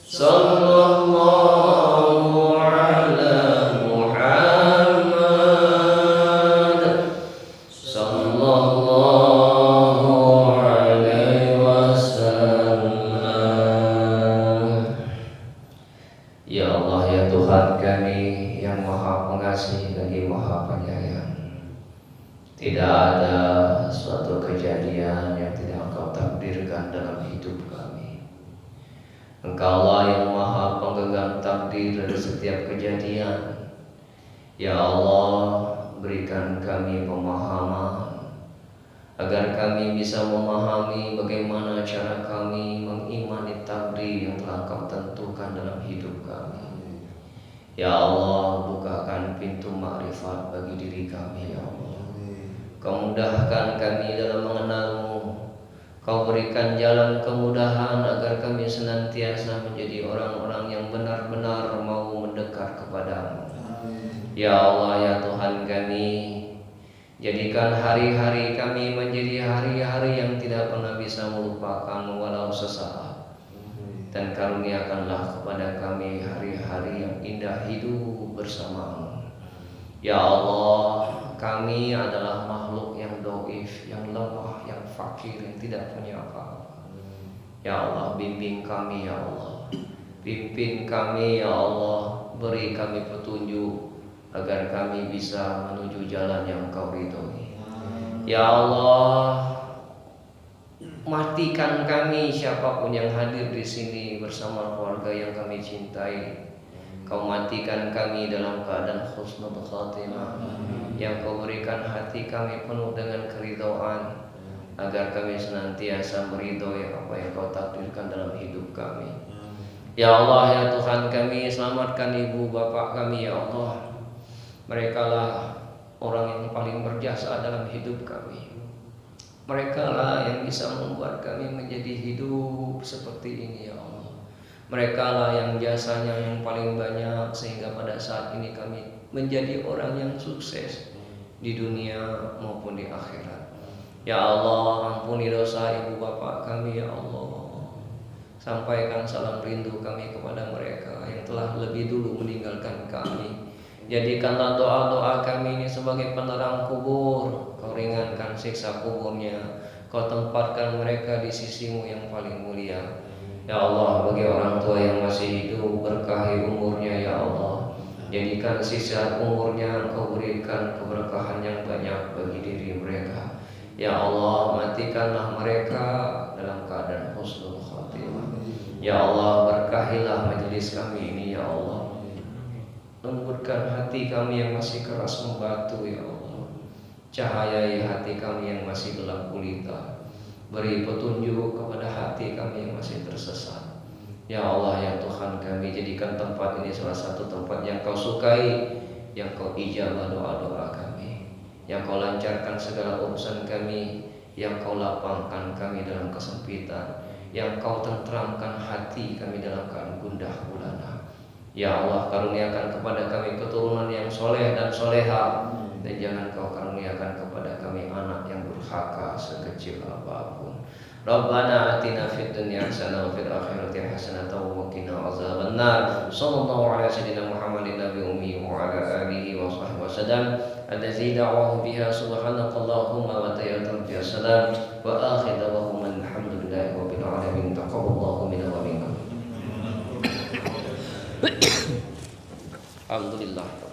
صلى الله على محمد صلى الله عليه وسلم. Ya Allah, ya Tuhan kami yang Maha Pengasih lagi Maha Penyayang, tidak ada suatu kejadian yang tidak Engkau takdirkan dalam hidup kami. Engkaulah yang Maha Penggenggam takdir dari setiap kejadian. Ya Allah, berikan kami pemahaman agar kami bisa memahami bagaimana cara kami mengimani takdir yang telah Engkau tentukan dalam hidup kami. Ya Allah, bukakan pintu makrifat bagi diri kami, ya Allah. Kau mudahkan kami dalam mengenal-Mu. Kau berikan jalan kemudahan agar kami senantiasa menjadi orang-orang yang benar-benar mau mendekat kepada-Mu. Ya Allah, ya Tuhan kami, jadikan hari-hari kami menjadi hari-hari yang tidak pernah bisa melupakan walau sesaat. Dan karuniakanlah kepada kami hari-hari yang indah hidup bersama-Mu. Ya Allah, kami adalah makhluk yang dhaif, yang lemah, yang fakir, yang tidak punya apa-apa. Ya Allah, bimbing kami, ya Allah. Pimpin kami, ya Allah. Beri kami petunjuk agar kami bisa menuju jalan yang Engkau ridhoi. Ya Allah, matikan kami siapapun yang hadir di sini bersama keluarga yang kami cintai. Kau matikan kami dalam keadaan husnul khatimah, yang Kau berikan hati kami penuh dengan keridhaan, agar kami senantiasa meridhoi apa yang Kau takdirkan dalam hidup kami. Ya Allah, ya Tuhan kami, selamatkan ibu bapak kami, ya Allah. Mereka lah orang yang paling berjasa dalam hidup kami. Mereka lah yang bisa membuat kami menjadi hidup seperti ini, ya Allah. Mereka lah yang jasanya yang paling banyak, sehingga pada saat ini kami menjadi orang yang sukses di dunia maupun di akhirat. Ya Allah, ampuni dosa ibu bapak kami ya Allah. Sampaikan salam rindu kami kepada mereka yang telah lebih dulu meninggalkan kami. Jadikanlah doa-doa kami ini sebagai penerang kubur. Kau ringankan siksa kuburnya. Kau tempatkan mereka di sisimu yang paling mulia. Ya Allah, bagi orang tua yang masih hidup, berkahi umurnya ya Allah. Jadikan sisa umurnya Engkau berikan keberkahan yang banyak bagi diri mereka. Ya Allah, matikanlah mereka dalam keadaan husnul khatimah. Ya Allah, berkahilah majelis kami ini ya Allah. Lembutkan hati kami yang masih keras membatu ya Allah. Cahayai hati kami yang masih gelap gulita. Beri petunjuk kepada hati kami yang masih tersesat. Ya Allah, ya Tuhan kami, jadikan tempat ini salah satu tempat yang Kau sukai, yang Kau ijabah doa-doa kami, yang Kau lancarkan segala urusan kami, yang Kau lapangkan kami dalam kesempitan, yang Kau tentramkan hati kami dalam keadaan gundah gulana. Ya Allah, karuniakan kepada kami keturunan yang soleh dan soleha, dan jangan Kau karuniakan kepada kami anak yang durhaka sekecil apapun. Rabbana atina fid dunya hasanah wa fil akhirati hasanah wa qina azabannar. Sallallahu ala sayyidina Muhammadin nabi ummi wa ala alihi wa sahbihi wasallam. Allazi da'wahu biha subhanakallahumma wa ta'ala biha salam wa akhir da'wahum alhamdulillahi rabbil alamin. Taqabbalallahu minna wa minkum. Alhamdulillah.